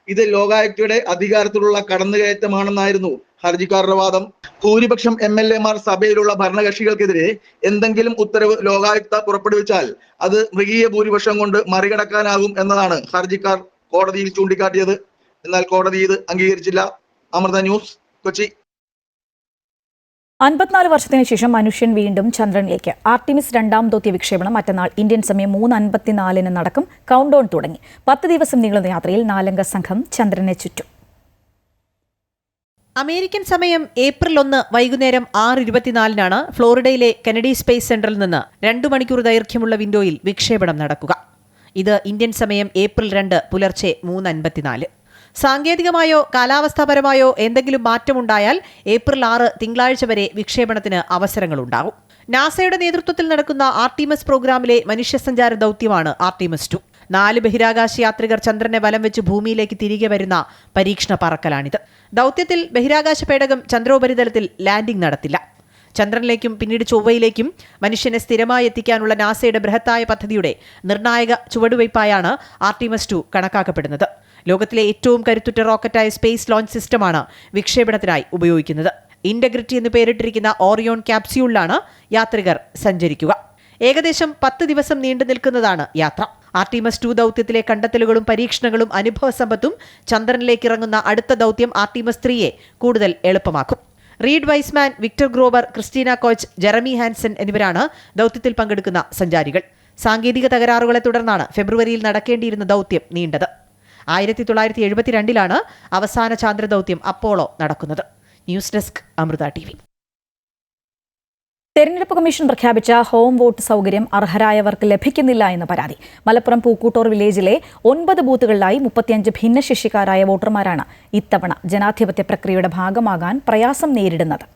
ഇത് ലോകായുക്തയുടെ അധികാരത്തിലുള്ള കടന്നുകയറ്റമാണെന്നായിരുന്നു ഹർജിക്കാരുടെ വാദം. ഭൂരിപക്ഷം MLA-മാർ സഭയിലുള്ള ഭരണകക്ഷികൾക്കെതിരെ എന്തെങ്കിലും ഉത്തരവ് ലോകായുക്ത പുറപ്പെടുവിച്ചാൽ അത് മൃഗീയ ഭൂരിപക്ഷം കൊണ്ട് മറികടക്കാനാകും എന്നതാണ് ഹർജിക്കാർ കോടതിയിൽ ചൂണ്ടിക്കാട്ടിയത്. എന്നാൽ കോടതി ഇത് അംഗീകരിച്ചില്ല. അമൃത ന്യൂസ്, കൊച്ചി. 54 വർഷത്തിന് ശേഷം മനുഷ്യൻ വീണ്ടും ചന്ദ്രനിലേക്ക്. ആർട്ടിമിസ് 2ാം ദൗത്യ വിക്ഷേപണം മറ്റന്നാൾ ഇന്ത്യൻ സമയം 3:54 നടക്കും. കൗണ്ട് ഡൗൺ തുടങ്ങി. 10 ദിവസം നീളുന്ന യാത്രയിൽ 4-അംഗ സംഘം ചന്ദ്രനെ ചുറ്റും. അമേരിക്കൻ സമയം ഏപ്രിൽ 1 വൈകുന്നേരം 6:24 ഫ്ലോറിഡയിലെ കെനഡി സ്പേസ് സെന്ററിൽ നിന്ന് 2 മണിക്കൂർ ദൈർഘ്യമുള്ള വിൻഡോയിൽ വിക്ഷേപണം നടക്കുക. ഇത് ഇന്ത്യൻ സമയം ഏപ്രിൽ 2 പുലർച്ചെ 3:54. സാങ്കേതികമായോ കാലാവസ്ഥാപരമായോ എന്തെങ്കിലും മാറ്റമുണ്ടായാൽ ഏപ്രിൽ 6 തിങ്കളാഴ്ച വരെ വിക്ഷേപണത്തിന് അവസരങ്ങളുണ്ടാകും. നാസയുടെ നേതൃത്വത്തിൽ നടക്കുന്ന ആർട്ടിമസ് പ്രോഗ്രാമിലെ മനുഷ്യസഞ്ചാര ദൗത്യമാണ് ആർട്ടിമസ് 2. 4 ബഹിരാകാശ യാത്രികർ ചന്ദ്രനെ വലം വെച്ച് ഭൂമിയിലേക്ക് തിരികെ വരുന്ന പരീക്ഷണ പറക്കലാണിത്. ദൗത്യത്തിൽ ബഹിരാകാശ പേടകം ചന്ദ്രോപരിതലത്തിൽ ലാൻഡിംഗ് നടത്തില്ല. ചന്ദ്രനിലേക്കും പിന്നീട് ചൊവ്വയിലേക്കും മനുഷ്യനെ സ്ഥിരമായി എത്തിക്കാനുള്ള നാസയുടെ ബൃഹത്തായ പദ്ധതിയുടെ നിർണായക ചുവടുവയ്പായാണ് ആർട്ടിമസ് 2 കണക്കാക്കപ്പെടുന്നത്. ലോകത്തിലെ ഏറ്റവും കരുത്തുറ്റ റോക്കറ്റായ സ്പേസ് ലോഞ്ച് സിസ്റ്റമാണ് വിക്ഷേപണത്തിനായി ഉപയോഗിക്കുന്നത്. ഇന്റഗ്രിറ്റി എന്ന് പേരിട്ടിരിക്കുന്ന ഓറിയോൺ ക്യാപ്സ്യൂളിലാണ് യാത്രികർ സഞ്ചരിക്കുക. ഏകദേശം 10 ദിവസം നീണ്ടു നിൽക്കുന്നതാണ് യാത്ര. ആർട്ടിമസ് 2 ദൗത്യത്തിലെ കണ്ടെത്തലുകളും പരീക്ഷണങ്ങളും അനുഭവ സമ്പത്തും ചന്ദ്രനിലേക്ക് ഇറങ്ങുന്ന അടുത്ത ദൗത്യം ആർട്ടിമസ് 3-യെ കൂടുതൽ എളുപ്പമാക്കും. Reid Wiseman, Victor Glover, Christina Koch, Jeremy Hansen എന്നിവരാണ് ദൗത്യത്തിൽ പങ്കെടുക്കുന്ന സഞ്ചാരികൾ. സാങ്കേതിക തകരാറുകളെ തുടർന്നാണ് ഫെബ്രുവരിയിൽ നടക്കേണ്ടിയിരുന്ന ദൗത്യം നീണ്ടത്. 1972 അവസാന ചാന്ദ്രദൗത്യം അപ്പോളോ നടക്കുന്നത്. News desk, Amrita TV. തെരഞ്ഞെടുപ്പ് കമ്മീഷൻ പ്രഖ്യാപിച്ച ഹോം വോട്ട് സൗകര്യം അർഹരായവർക്ക് ലഭിക്കുന്നില്ല എന്ന് പരാതി. മലപ്പുറം പൂക്കൂട്ടൂർ വില്ലേജിലെ 9 ബൂത്തുകളിലായി 35 ഭിന്നശേഷിക്കാരായ വോട്ടർമാരാണ് ഇത്തവണ ജനാധിപത്യ പ്രക്രിയയുടെ ഭാഗമാകാൻ പ്രയാസം നേരിടുന്നത്.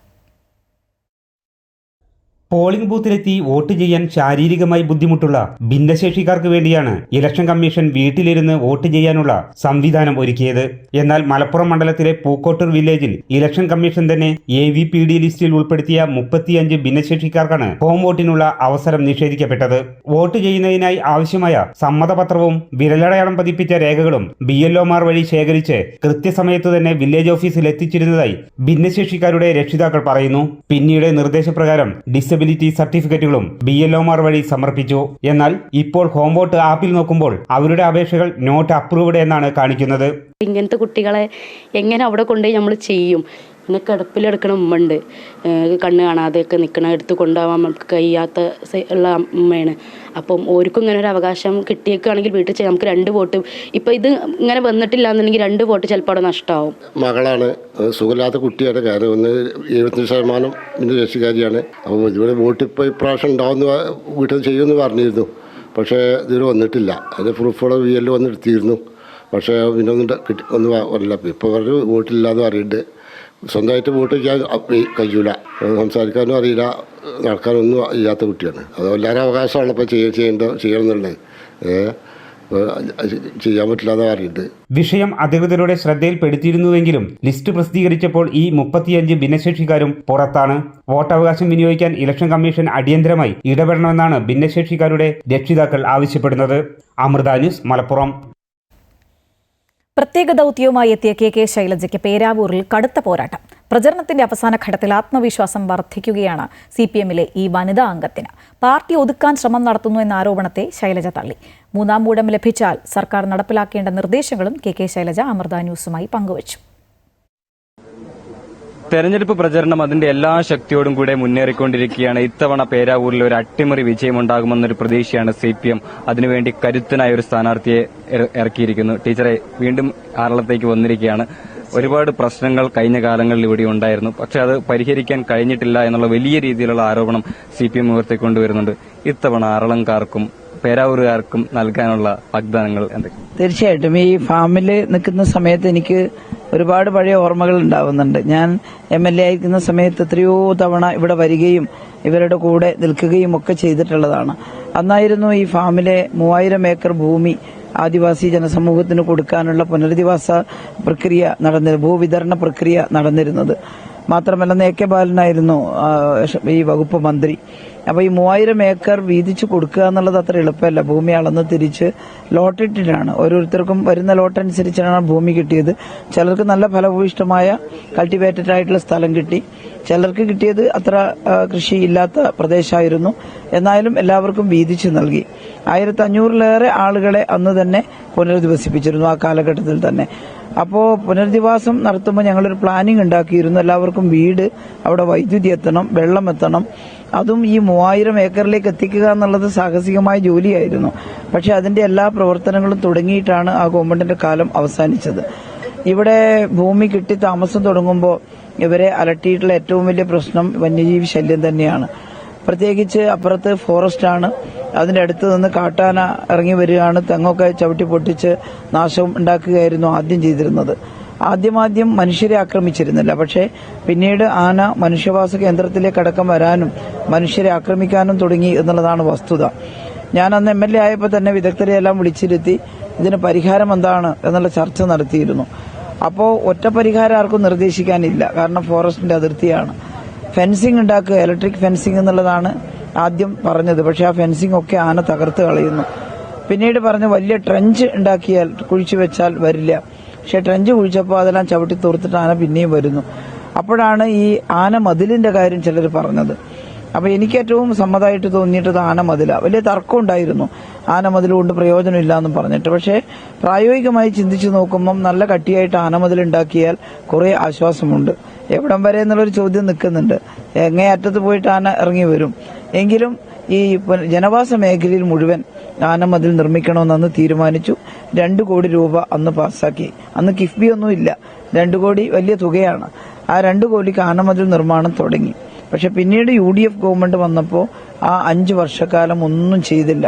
പോളിംഗ് ബൂത്തിലെത്തി വോട്ട് ചെയ്യാൻ ശാരീരികമായി ബുദ്ധിമുട്ടുള്ള ഭിന്നശേഷിക്കാർക്ക് വേണ്ടിയാണ് ഇലക്ഷൻ കമ്മീഷൻ വീട്ടിലിരുന്ന് വോട്ട് ചെയ്യാനുള്ള സംവിധാനം ഒരുക്കിയത്. എന്നാൽ മലപ്പുറം മണ്ഡലത്തിലെ പൂക്കോട്ടൂർ വില്ലേജിൽ ഇലക്ഷൻ കമ്മീഷൻ തന്നെ AVPD ലിസ്റ്റിൽ ഉൾപ്പെടുത്തിയ 35 ഭിന്നശേഷിക്കാർക്കാണ് ഹോം വോട്ടിനുള്ള അവസരം നിഷേധിക്കപ്പെട്ടത്. വോട്ട് ചെയ്യുന്നതിനായി ആവശ്യമായ സമ്മതപത്രവും വിരലടയാളം പതിപ്പിച്ച രേഖകളും BLOമാർ വഴി ശേഖരിച്ച് കൃത്യസമയത്ത് തന്നെ വില്ലേജ് ഓഫീസിൽ എത്തിച്ചിരുന്നതായി ഭിന്നശേഷിക്കാരുടെ രക്ഷിതാക്കൾ പറയുന്നു. പിന്നീട് നിർദ്ദേശപ്രകാരം ഡിസബിലിറ്റി സർട്ടിഫിക്കറ്റുകളും BLOമാർ വഴി സമർപ്പിച്ചു. എന്നാൽ ഇപ്പോൾ ഹോം വോട്ട് ആപ്പിൽ നോക്കുമ്പോൾ അവരുടെ അപേക്ഷകൾ നോട്ട് അപ്രൂവ്ഡ് എന്നാണ് കാണിക്കുന്നത്. ഇങ്ങനത്തെ കുട്ടികളെ എങ്ങനെ അവിടെ കൊണ്ടുപോയി നമ്മൾ ചെയ്യും? പിന്നെ കിടപ്പിലെടുക്കണ ഉമ്മയുണ്ട്, കണ്ണ് കാണാതെയൊക്കെ നിൽക്കണ, എടുത്ത് കൊണ്ടുപോകാൻ നമുക്ക് കഴിയാത്ത ഉള്ള അമ്മയാണ്. അപ്പം ഓർക്കും ഇങ്ങനെ ഒരു അവകാശം കിട്ടിയേക്കുകയാണെങ്കിൽ വീട്ടിൽ ചെയ്യാം. നമുക്ക് 2 വോട്ട് ഇപ്പം ഇത് ഇങ്ങനെ വന്നിട്ടില്ല എന്നുണ്ടെങ്കിൽ 2 വോട്ട് ചിലപ്പോൾ അവിടെ നഷ്ടമാവും. മകളാണ്, സുഖമില്ലാത്ത കുട്ടിയാണ്. കാര്യം 75% ഭിന്നശേഷിക്കാരിയാണ്. അപ്പോൾ ഇവിടെ വോട്ട് ഇപ്പോൾ ഇപ്രാവശ്യം ഉണ്ടാവുമെന്ന് വീട്ടിൽ ചെയ്യുമെന്ന് പറഞ്ഞിരുന്നു. പക്ഷേ ഇതുവരെ വന്നിട്ടില്ല. അതിൻ്റെ പ്രൂഫുകൾ VL വന്നെടുത്തിരുന്നു. പക്ഷേ പിന്നെ ഒന്നും വരില്ല. ഇപ്പോൾ പറഞ്ഞു വോട്ടില്ലാന്ന് പറയുന്നുണ്ട്. സ്വന്തമായിട്ട് വോട്ട് ചെയ്യാൻ കഴിയൂല, സംസാരിക്കാനും അറിയില്ല, നടക്കാനൊന്നും ഇല്ലാത്ത കുട്ടിയാണ്. അത് എല്ലാവരും അവകാശമാണ് ഇപ്പോൾ ചെയ്യണമെന്നുള്ളത്. ചെയ്യാൻ പറ്റില്ലാതെ അറിയുന്നുണ്ട്. വിഷയം അധികൃതരുടെ ശ്രദ്ധയിൽപ്പെടുത്തിയിരുന്നുവെങ്കിലും ലിസ്റ്റ് പ്രസിദ്ധീകരിച്ചപ്പോൾ ഈ 35 ഭിന്നശേഷിക്കാരും പുറത്താണ്. വോട്ടവകാശം വിനിയോഗിക്കാൻ ഇലക്ഷൻ കമ്മീഷൻ അടിയന്തരമായി ഇടപെടണമെന്നാണ് ഭിന്നശേഷിക്കാരുടെ രക്ഷിതാക്കൾ ആവശ്യപ്പെടുന്നത്. അമൃത ന്യൂസ്, മലപ്പുറം. പ്രത്യേക ദൗത്യവുമായി എത്തിയ KK ശൈലജയ്ക്ക് പേരാവൂരിൽ കടുത്ത പോരാട്ടം. പ്രചരണത്തിന്റെ അവസാന ഘട്ടത്തിൽ ആത്മവിശ്വാസം വർദ്ധിക്കുകയാണ് CPMലെ ഈ വനിതാ അംഗത്തിന്. പാർട്ടി ഒതുക്കാൻ ശ്രമം നടത്തുന്നു എന്ന ആരോപണത്തെ ശൈലജ തള്ളി. 3ാം ഊഴം ലഭിച്ചാൽ സർക്കാർ നടപ്പിലാക്കേണ്ട നിർദ്ദേശങ്ങളും KK ശൈലജ അമൃത ന്യൂസുമായി പങ്കുവച്ചു. തെരഞ്ഞെടുപ്പ് പ്രചരണം അതിന്റെ എല്ലാ ശക്തിയോടും കൂടെ മുന്നേറിക്കൊണ്ടിരിക്കുകയാണ്. ഇത്തവണ പേരാവൂരിൽ ഒരു അട്ടിമറി വിജയമുണ്ടാകുമെന്നൊരു പ്രതീക്ഷയാണ് CPM. അതിനുവേണ്ടി കരുത്തനായ ഒരു സ്ഥാനാർത്ഥിയെ ഇറക്കിയിരിക്കുന്നു. ടീച്ചറെ, വീണ്ടും ആറളത്തേക്ക് വന്നിരിക്കുകയാണ്. ഒരുപാട് പ്രശ്നങ്ങൾ കഴിഞ്ഞ കാലങ്ങളിൽ ഇവിടെ ഉണ്ടായിരുന്നു. പക്ഷെ അത് പരിഹരിക്കാൻ കഴിഞ്ഞിട്ടില്ല എന്നുള്ള വലിയ രീതിയിലുള്ള ആരോപണം CPM ഉയർത്തിക്കൊണ്ടുവരുന്നുണ്ട്. ഇത്തവണ ആറളംകാർക്കും പേരാവൂരുകാർക്കും നൽകാനുള്ള വാഗ്ദാനങ്ങൾ എന്തൊക്കെ? തീർച്ചയായിട്ടും ഈ ഫാമിൽ നിൽക്കുന്ന സമയത്ത് എനിക്ക് ഒരുപാട് പഴയ ഓർമ്മകൾ ഉണ്ടാവുന്നുണ്ട്. ഞാൻ MLA ആയിരിക്കുന്ന സമയത്ത് എത്രയോ തവണ ഇവിടെ വരികയും ഇവരുടെ കൂടെ നിൽക്കുകയും ഒക്കെ ചെയ്തിട്ടുള്ളതാണ്. അന്നായിരുന്നു ഈ ഫാമിലെ 3000 ഏക്കർ ഭൂമി ആദിവാസി ജനസമൂഹത്തിന് കൊടുക്കാനുള്ള പുനരധിവാസ പ്രക്രിയ ഭൂവിതരണ പ്രക്രിയ നടന്നിരുന്നത്. മാത്രമല്ല AK ബാലനായിരുന്നു ഈ വകുപ്പ് മന്ത്രി. അപ്പോൾ ഈ 3000 ഏക്കർ വീതിച്ചു കൊടുക്കുക എന്നുള്ളത് അത്ര എളുപ്പമല്ല. ഭൂമി അളന്ന് തിരിച്ച് ലോട്ടിട്ടിട്ടാണ് ഓരോരുത്തർക്കും വരുന്ന ലോട്ടനുസരിച്ചാണ് ഭൂമി കിട്ടിയത്. ചിലർക്ക് നല്ല ഫലഭൂയിഷ്ടമായ കൾട്ടിവേറ്റഡ് ആയിട്ടുള്ള സ്ഥലം കിട്ടി, ചിലർക്ക് കിട്ടിയത് അത്ര കൃഷിയില്ലാത്ത പ്രദേശമായിരുന്നു. എന്നാലും എല്ലാവർക്കും വീതിച്ചു നൽകി. 1500-ലേറെ ആളുകളെ അന്ന് തന്നെ പുനരധിവസിപ്പിച്ചിരുന്നു ആ കാലഘട്ടത്തിൽ തന്നെ. അപ്പോൾ പുനരധിവാസം നടത്തുമ്പോൾ ഞങ്ങളൊരു പ്ലാനിംഗ് ഉണ്ടാക്കിയിരുന്നു. എല്ലാവർക്കും വീട്, അവിടെ വൈദ്യുതി എത്തണം, വെള്ളം എത്തണം. അതും ഈ 3000 ഏക്കറിലേക്ക് എത്തിക്കുക എന്നുള്ളത് സാഹസികമായ ജോലിയായിരുന്നു. പക്ഷെ അതിന്റെ എല്ലാ പ്രവർത്തനങ്ങളും തുടങ്ങിയിട്ടാണ് ആ ഗവൺമെന്റിന്റെ കാലം അവസാനിച്ചത്. ഇവിടെ ഭൂമി കിട്ടി താമസം തുടങ്ങുമ്പോൾ ഇവരെ അലട്ടിയിട്ടുള്ള ഏറ്റവും വലിയ പ്രശ്നം വന്യജീവി ശല്യം തന്നെയാണ്. പ്രത്യേകിച്ച് അപ്പുറത്ത് ഫോറസ്റ്റ് ആണ്, അതിന്റെ അടുത്ത് നിന്ന് കാട്ടാന ഇറങ്ങി വരികയാണ്. തെങ്ങൊക്കെ ചവിട്ടി പൊട്ടിച്ച് നാശം ഉണ്ടാക്കുകയായിരുന്നു ആദ്യം ചെയ്തിരുന്നത്. ആദ്യം മനുഷ്യരെ ആക്രമിച്ചിരുന്നില്ല. പക്ഷേ പിന്നീട് ആന മനുഷ്യവാസ കേന്ദ്രത്തിലേക്ക് അടക്കം വരാനും മനുഷ്യരെ ആക്രമിക്കാനും തുടങ്ങി എന്നുള്ളതാണ് വസ്തുത. ഞാൻ അന്ന് MLA ആയപ്പോൾ തന്നെ വിദഗ്ധരെയെല്ലാം വിളിച്ചിരുത്തി ഇതിന് പരിഹാരം എന്താണ് എന്നുള്ള ചർച്ച നടത്തിയിരുന്നു. അപ്പോൾ ഒറ്റ പരിഹാരം ആർക്കും നിർദ്ദേശിക്കാനില്ല, കാരണം ഫോറസ്റ്റിന്റെ അതിർത്തിയാണ്. ഫെൻസിംഗ് ഉണ്ടാക്കുക, ഇലക്ട്രിക് ഫെൻസിംഗ് എന്നുള്ളതാണ് ആദ്യം പറഞ്ഞത്. പക്ഷെ ആ ഫെൻസിംഗ് ഒക്കെ ആന തകർത്ത് കളയുന്നു. പിന്നീട് പറഞ്ഞു വലിയ ട്രെഞ്ച് ഉണ്ടാക്കിയാൽ കുഴിച്ചു വെച്ചാൽ വരില്ല. പക്ഷെ ട്രെഞ്ച് കുഴിച്ചപ്പോൾ അതെല്ലാം ചവിട്ടി തോർത്തിട്ട് ആന പിന്നെയും വരുന്നു. അപ്പോഴാണ് ഈ ആന മതിലിന്റെ കാര്യം ചിലർ പറഞ്ഞത്. അപ്പൊ എനിക്ക് ഏറ്റവും സമ്മതമായിട്ട് തോന്നിയിട്ടത് ആന മതില. വലിയ തർക്കം ഉണ്ടായിരുന്നു, ആന മതിൽ കൊണ്ട് പ്രയോജനമില്ല എന്നും പറഞ്ഞിട്ട്. പക്ഷേ പ്രായോഗികമായി ചിന്തിച്ചു നോക്കുമ്പം നല്ല കട്ടിയായിട്ട് ആനമതിൽ ഉണ്ടാക്കിയാൽ കുറെ ആശ്വാസമുണ്ട്. എവിടം വരെ എന്നുള്ളൊരു ചോദ്യം നിൽക്കുന്നുണ്ട്. എങ്ങേ അറ്റത്ത് പോയിട്ട് ആന ഇറങ്ങി വരും. എങ്കിലും ഈ ജനവാസ മേഖലയിൽ മുഴുവൻ ആനമതിൽ നിർമ്മിക്കണമെന്ന് തീരുമാനിച്ചു. 2 കോടി രൂപ അന്ന് പാസ്സാക്കി. അന്ന് കിഫ്ബി ഒന്നുമില്ല, 2 കോടി വലിയ തുകയാണ്. ആ 2 കോടിക്ക് ആനമതിൽ നിർമ്മാണം തുടങ്ങി. പക്ഷെ പിന്നീട് UDF ഗവൺമെന്റ് വന്നപ്പോൾ ആ 5 വർഷക്കാലം ഒന്നും ചെയ്തില്ല,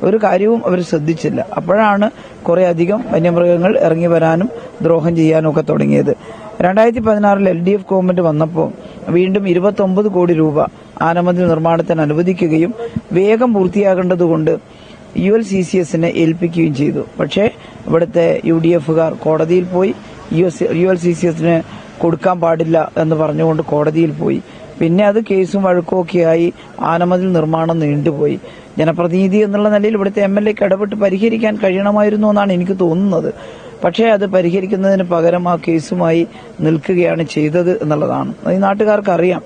ഒരു കാര്യവും അവർ ശ്രദ്ധിച്ചില്ല. അപ്പോഴാണ് കുറെ അധികം വന്യമൃഗങ്ങൾ ഇറങ്ങി വരാനും ദ്രോഹം ചെയ്യാനും ഒക്കെ തുടങ്ങിയത്. 2016 LDF ഗവൺമെന്റ് വന്നപ്പോൾ വീണ്ടും 29 കോടി രൂപ ആനമതിൽ നിർമ്മാണത്തിന് അനുവദിക്കുകയും വേഗം പൂർത്തിയാകേണ്ടതുകൊണ്ട് ULCCSനെ ഏൽപ്പിക്കുകയും ചെയ്തു. പക്ഷേ ഇവിടുത്തെ UDFകാർ കോടതിയിൽ പോയി ULCCSന് കൊടുക്കാൻ പാടില്ല എന്ന് പറഞ്ഞുകൊണ്ട് കോടതിയിൽ പോയി. പിന്നെ അത് കേസും വഴക്കും ഒക്കെയായി ആനമതിൽ നിർമ്മാണം നീണ്ടുപോയി. ജനപ്രതിനിധി എന്നുള്ള നിലയിൽ ഇവിടുത്തെ MLAക്ക് ഇടപെട്ട് പരിഹരിക്കാൻ കഴിയണമായിരുന്നു എന്നാണ് എനിക്ക് തോന്നുന്നത്. പക്ഷേ അത് പരിഹരിക്കുന്നതിന് പകരം ആ കേസുമായി നിൽക്കുകയാണ് ചെയ്തത് എന്നുള്ളതാണ് ഈ നാട്ടുകാർക്ക് അറിയാം.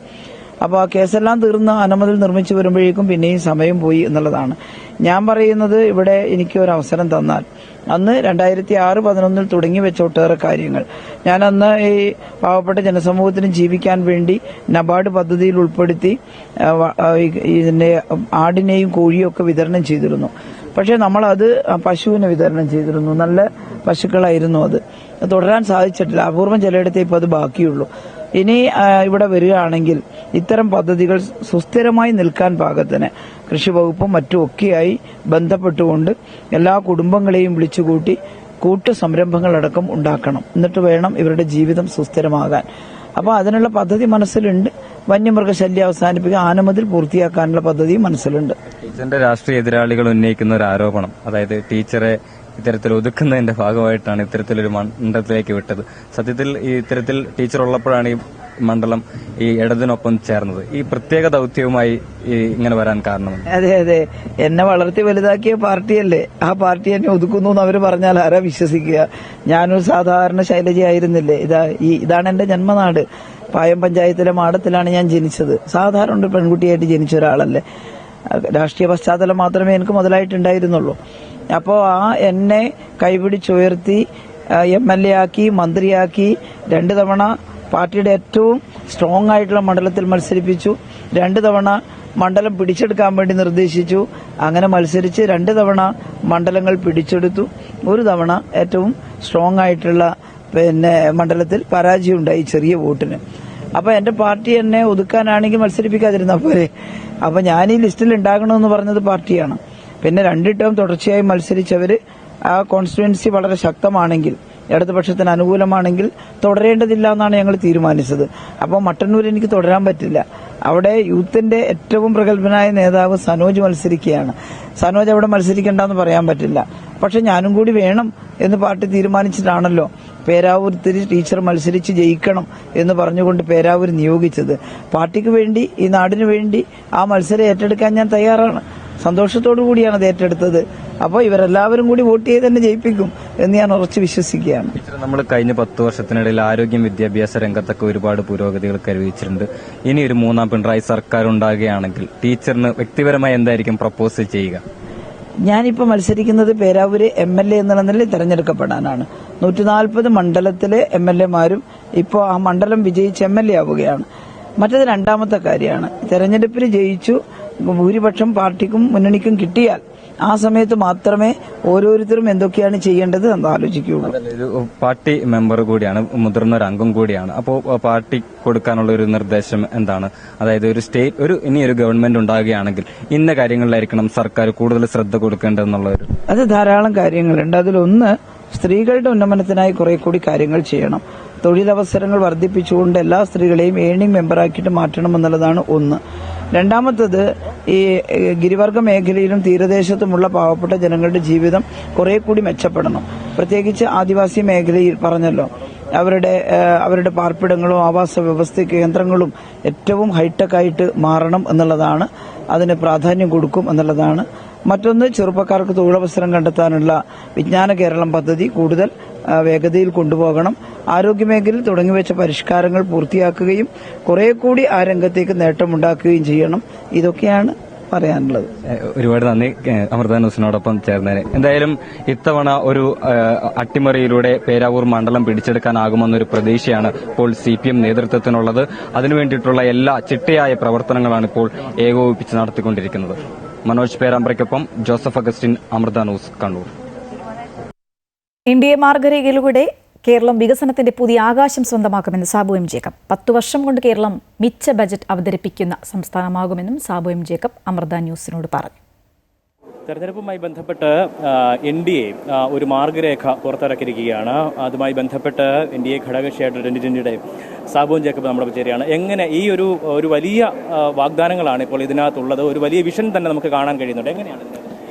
അപ്പോൾ ആ കേസെല്ലാം തീർന്ന് ആനമതിൽ നിർമ്മിച്ചു വരുമ്പോഴേക്കും പിന്നെയും സമയം പോയി എന്നുള്ളതാണ്. ഞാൻ പറയുന്നത്, ഇവിടെ എനിക്ക് ഒരു അവസരം തന്നാൽ അന്ന് 2006-11 തുടങ്ങി വെച്ച ഒട്ടേറെ കാര്യങ്ങൾ ഞാൻ അന്ന് ഈ പാവപ്പെട്ട ജനസമൂഹത്തിന് ജീവിക്കാൻ വേണ്ടി നബാർഡ് പദ്ധതിയിൽ ഉൾപ്പെടുത്തി ഇതിന്റെ ആടിനെയും കോഴിയും ഒക്കെ വിതരണം ചെയ്തിരുന്നു. പക്ഷേ നമ്മളത് പശുവിന് വിതരണം ചെയ്തിരുന്നു. നല്ല പശുക്കളായിരുന്നു. അത് തുടരാൻ സാധിച്ചിട്ടില്ല. അപൂർവം ചിലയിടത്തേ ഇപ്പോൾ അത് ബാക്കിയുള്ളൂ. ഇനി ഇവിടെ വരികയാണെങ്കിൽ ഇത്തരം പദ്ധതികൾ സുസ്ഥിരമായി നിൽക്കാൻ പാകത്തിന് കൃഷി വകുപ്പും മറ്റും ഒക്കെയായി ബന്ധപ്പെട്ടുകൊണ്ട് എല്ലാ കുടുംബങ്ങളെയും വിളിച്ചുകൂട്ടി കൂട്ടു സംരംഭങ്ങളടക്കം ഉണ്ടാക്കണം. എന്നിട്ട് വേണം ഇവരുടെ ജീവിതം സുസ്ഥിരമാകാൻ. അപ്പോൾ അതിനുള്ള പദ്ധതി മനസ്സിലുണ്ട്. വന്യമൃഗശല്യം അവസാനിപ്പിക്കുക, ആനമതിൽ പൂർത്തിയാക്കാനുള്ള പദ്ധതി മനസ്സിലുണ്ട്. ടീച്ചറിന്റെ രാഷ്ട്രീയ എതിരാളികൾ ഉന്നയിക്കുന്ന ഒരു ആരോപണം, അതായത് ടീച്ചറെ ഇത്തരത്തിൽ ഒതുക്കുന്നതിന്റെ ഭാഗമായിട്ടാണ് ഇത്തരത്തിലൊരു മണ്ഡലത്തിലേക്ക് വിട്ടത്. സത്യത്തിൽ ഈ ഇത്തരത്തിൽ ടീച്ചർ ഉള്ളപ്പോഴാണ് ഈ മണ്ഡലം ഈ ഇടതിനൊപ്പം ചേർന്നത്. ഈ പ്രത്യേക ദൌത്യവുമായി ഇങ്ങനെ വരാൻ കാരണം? അതെ, എന്നെ വളർത്തി വലുതാക്കിയ പാർട്ടിയല്ലേ, ആ പാർട്ടി എന്നെ ഒതുക്കുന്നു എന്ന് അവർ പറഞ്ഞാൽ ആരാ വിശ്വസിക്കുക? ഞാനൊരു സാധാരണ ശൈലജയായിരുന്നില്ലേ. ഇതാണ് എന്റെ ജന്മനാട്. പായം പഞ്ചായത്തിലെ മാടത്തിലാണ് ഞാൻ ജനിച്ചത്. സാധാരണ ഒരു പെൺകുട്ടിയായിട്ട് ജനിച്ച ഒരാളല്ലേ. രാഷ്ട്രീയ പശ്ചാത്തലം മാത്രമേ എനിക്ക് മുതലായിട്ടുണ്ടായിരുന്നുള്ളൂ. അപ്പോൾ ആ എന്നെ കൈപിടിച്ചുയർത്തി MLA ആക്കി, മന്ത്രിയാക്കി, 2 തവണ പാർട്ടിയുടെ ഏറ്റവും സ്ട്രോങ് ആയിട്ടുള്ള മണ്ഡലത്തിൽ മത്സരിപ്പിച്ചു. 2 തവണ മണ്ഡലം പിടിച്ചെടുക്കാൻ വേണ്ടി നിർദ്ദേശിച്ചു. അങ്ങനെ മത്സരിച്ച് 2 തവണ മണ്ഡലങ്ങൾ പിടിച്ചെടുത്തു. 1 തവണ ഏറ്റവും സ്ട്രോങ് ആയിട്ടുള്ള മണ്ഡലത്തിൽ പരാജയം ഉണ്ടായി ചെറിയ വോട്ടിന്. അപ്പൊ എന്റെ പാർട്ടി എന്നെ ഒതുക്കാനാണെങ്കിൽ മത്സരിപ്പിക്കാതിരുന്ന പോരെ. അപ്പൊ ഞാൻ ഈ ലിസ്റ്റിൽ ഉണ്ടാകണമെന്ന് പറഞ്ഞത് പാർട്ടിയാണ്. പിന്നെ 2 ടേം തുടർച്ചയായി മത്സരിച്ചവര് ആ കോൺസ്റ്റിറ്റ്യുവൻസി വളരെ ശക്തമാണെങ്കിൽ, ഇടതുപക്ഷത്തിന് അനുകൂലമാണെങ്കിൽ തുടരേണ്ടതില്ല എന്നാണ് ഞങ്ങൾ തീരുമാനിച്ചത്. അപ്പോൾ മട്ടന്നൂർ എനിക്ക് തുടരാൻ പറ്റില്ല. അവിടെ യൂത്തിന്റെ ഏറ്റവും പ്രഗത്ഭനായ നേതാവ് സനോജ് മത്സരിക്കുകയാണ്. സനോജ് അവിടെ മത്സരിക്കേണ്ടെന്ന് പറയാൻ പറ്റില്ല. പക്ഷെ ഞാനും കൂടി വേണം എന്ന് പാർട്ടി തീരുമാനിച്ചിട്ടാണല്ലോ പേരാവൂർ ടീച്ചർ മത്സരിച്ച് ജയിക്കണം എന്ന് പറഞ്ഞുകൊണ്ട് പേരാവൂർ നിയോഗിച്ചത്. പാർട്ടിക്ക് വേണ്ടി, ഈ നാടിനു വേണ്ടി ആ മത്സരം ഏറ്റെടുക്കാൻ ഞാൻ തയ്യാറാണ്. സന്തോഷത്തോടു കൂടിയാണ് അത് ഏറ്റെടുത്തത്. അപ്പോൾ ഇവരെല്ലാവരും കൂടി വോട്ട് ചെയ്ത് തന്നെ ജയിപ്പിക്കും എന്ന് ഞാൻ ഉറച്ചു വിശ്വസിക്കുകയാണ്. നമ്മൾ കഴിഞ്ഞ 10 വർഷത്തിനിടയിൽ ആരോഗ്യം, വിദ്യാഭ്യാസ രംഗത്തൊക്കെ ഒരുപാട് പുരോഗതികൾ കൈവരിച്ചിട്ടുണ്ട്. ഇനി ഒരു 3ാം പിണറായി സർക്കാർ ഉണ്ടാകുകയാണെങ്കിൽ ടീച്ചറിന് വ്യക്തിപരമായി എന്തായിരിക്കും പ്രപ്പോസ് ചെയ്യുക? ഞാനിപ്പോൾ മത്സരിക്കുന്നത് പേരാവൂര് MLA എന്നുള്ള നിലയിൽ തെരഞ്ഞെടുക്കപ്പെടാനാണ്. 140 മണ്ഡലത്തിലെ MLAമാരും ഇപ്പോൾ ആ മണ്ഡലം വിജയിച്ച് MLA ആവുകയാണ്. മറ്റത് 2ാമത്തെ കാര്യമാണ്. തെരഞ്ഞെടുപ്പിൽ ജയിച്ചു ഭൂരിപക്ഷം പാർട്ടിക്കും മുന്നണിക്കും കിട്ടിയാൽ ആ സമയത്ത് മാത്രമേ ഓരോരുത്തരും എന്തൊക്കെയാണ് ചെയ്യേണ്ടത് എന്ന് ആലോചിക്കുകയുള്ളൂ. ഒരു പാർട്ടി മെമ്പർ കൂടിയാണ്, മുതിർന്ന ഒരു അംഗം കൂടിയാണ്. അപ്പോൾ പാർട്ടി കൊടുക്കാനുള്ള ഒരു നിർദ്ദേശം എന്താണ്? അതായത് ഇനിയൊരു ഗവൺമെന്റ് ഉണ്ടാകുകയാണെങ്കിൽ ഇന്ന കാര്യങ്ങളിലായിരിക്കണം സർക്കാർ കൂടുതൽ ശ്രദ്ധ കൊടുക്കേണ്ടതെന്നുള്ള അത് ധാരാളം കാര്യങ്ങളുണ്ട്. അതിലൊന്ന്, സ്ത്രീകളുടെ ഉന്നമനത്തിനായി കുറെ കൂടി കാര്യങ്ങൾ ചെയ്യണം. തൊഴിലവസരങ്ങൾ വർദ്ധിപ്പിച്ചുകൊണ്ട് എല്ലാ സ്ത്രീകളെയും ഏണിംഗ് മെമ്പറാക്കിയിട്ട് മാറ്റണമെന്നുള്ളതാണ് ഒന്ന്. 2ാമത്തത്, ഈ ഗിരിവർഗ മേഖലയിലും തീരദേശത്തുമുള്ള പാവപ്പെട്ട ജനങ്ങളുടെ ജീവിതം കുറെ കൂടി മെച്ചപ്പെടണം. പ്രത്യേകിച്ച് ആദിവാസി മേഖലയിൽ പറഞ്ഞല്ലോ, അവരുടെ പാർപ്പിടങ്ങളും ആവാസ വ്യവസ്ഥ കേന്ദ്രങ്ങളും ഏറ്റവും ഹൈടെക് ആയിട്ട് മാറണം എന്നുള്ളതാണ്. അതിന് പ്രാധാന്യം കൊടുക്കും എന്നുള്ളതാണ്. മറ്റൊന്ന്, ചെറുപ്പക്കാർക്ക് തൊഴിലവസരം കണ്ടെത്താനുള്ള വിജ്ഞാന കേരളം പദ്ധതി കൂടുതൽ വേഗതയിൽ കൊണ്ടുപോകണം. ആരോഗ്യമേഖലയിൽ തുടങ്ങിവെച്ച പരിഷ്കാരങ്ങൾ പൂർത്തിയാക്കുകയും കുറെ കൂടി ആ രംഗത്തേക്ക് നേട്ടമുണ്ടാക്കുകയും ചെയ്യണം. ഇതൊക്കെയാണ് പറയാനുള്ളത്. ഒരുപാട് നന്ദി അമൃത ന്യൂസിനോടൊപ്പം ചേർന്നതിന്. എന്തായാലും ഇത്തവണ ഒരു അട്ടിമറിയിലൂടെ പേരാവൂർ മണ്ഡലം പിടിച്ചെടുക്കാനാകുമെന്നൊരു പ്രതീക്ഷയാണ് ഇപ്പോൾ CPM നേതൃത്വത്തിനുള്ളത്. അതിനുവേണ്ടിയിട്ടുള്ള എല്ലാ ചിട്ടയായ പ്രവർത്തനങ്ങളാണ് ഇപ്പോൾ ഏകോപിപ്പിച്ച് നടത്തിക്കൊണ്ടിരിക്കുന്നത്. മനോജ് പേരാമ്പ്രയ്ക്കൊപ്പം ജോസഫ് അഗസ്റ്റിൻ, അമൃത ന്യൂസ്, കണ്ണൂർ. ഇന്ത്യയെ മാർഗരേഖയിലൂടെ കേരളം വികസനത്തിന്റെ പുതിയ ആകാശം സ്വന്തമാക്കുമെന്ന് സാബു എം ജേക്കബ്. 10 വർഷം കൊണ്ട് കേരളം മിച്ച ബജറ്റ് അവതരിപ്പിക്കുന്ന സംസ്ഥാനമാകുമെന്നും സാബു എം ജേക്കബ് അമൃത ന്യൂസിനോട് പറഞ്ഞു. തെരഞ്ഞെടുപ്പുമായി ബന്ധപ്പെട്ട് NDA ഒരു മാർഗരേഖ പുറത്തിറക്കിയിരിക്കുകയാണ്. അതുമായി ബന്ധപ്പെട്ട് NDA ഘടകകക്ഷിയായിട്ട് 2020 സാബു ജേക്കബ് നമ്മുടെ ചേരുകയാണ്. എങ്ങനെ ഈ ഒരു വലിയ വാഗ്ദാനങ്ങളാണ് ഇപ്പോൾ ഇതിനകത്തുള്ളത്, ഒരു വലിയ വിഷൻ തന്നെ നമുക്ക് കാണാൻ കഴിയുന്നുണ്ട്. എങ്ങനെയാണ്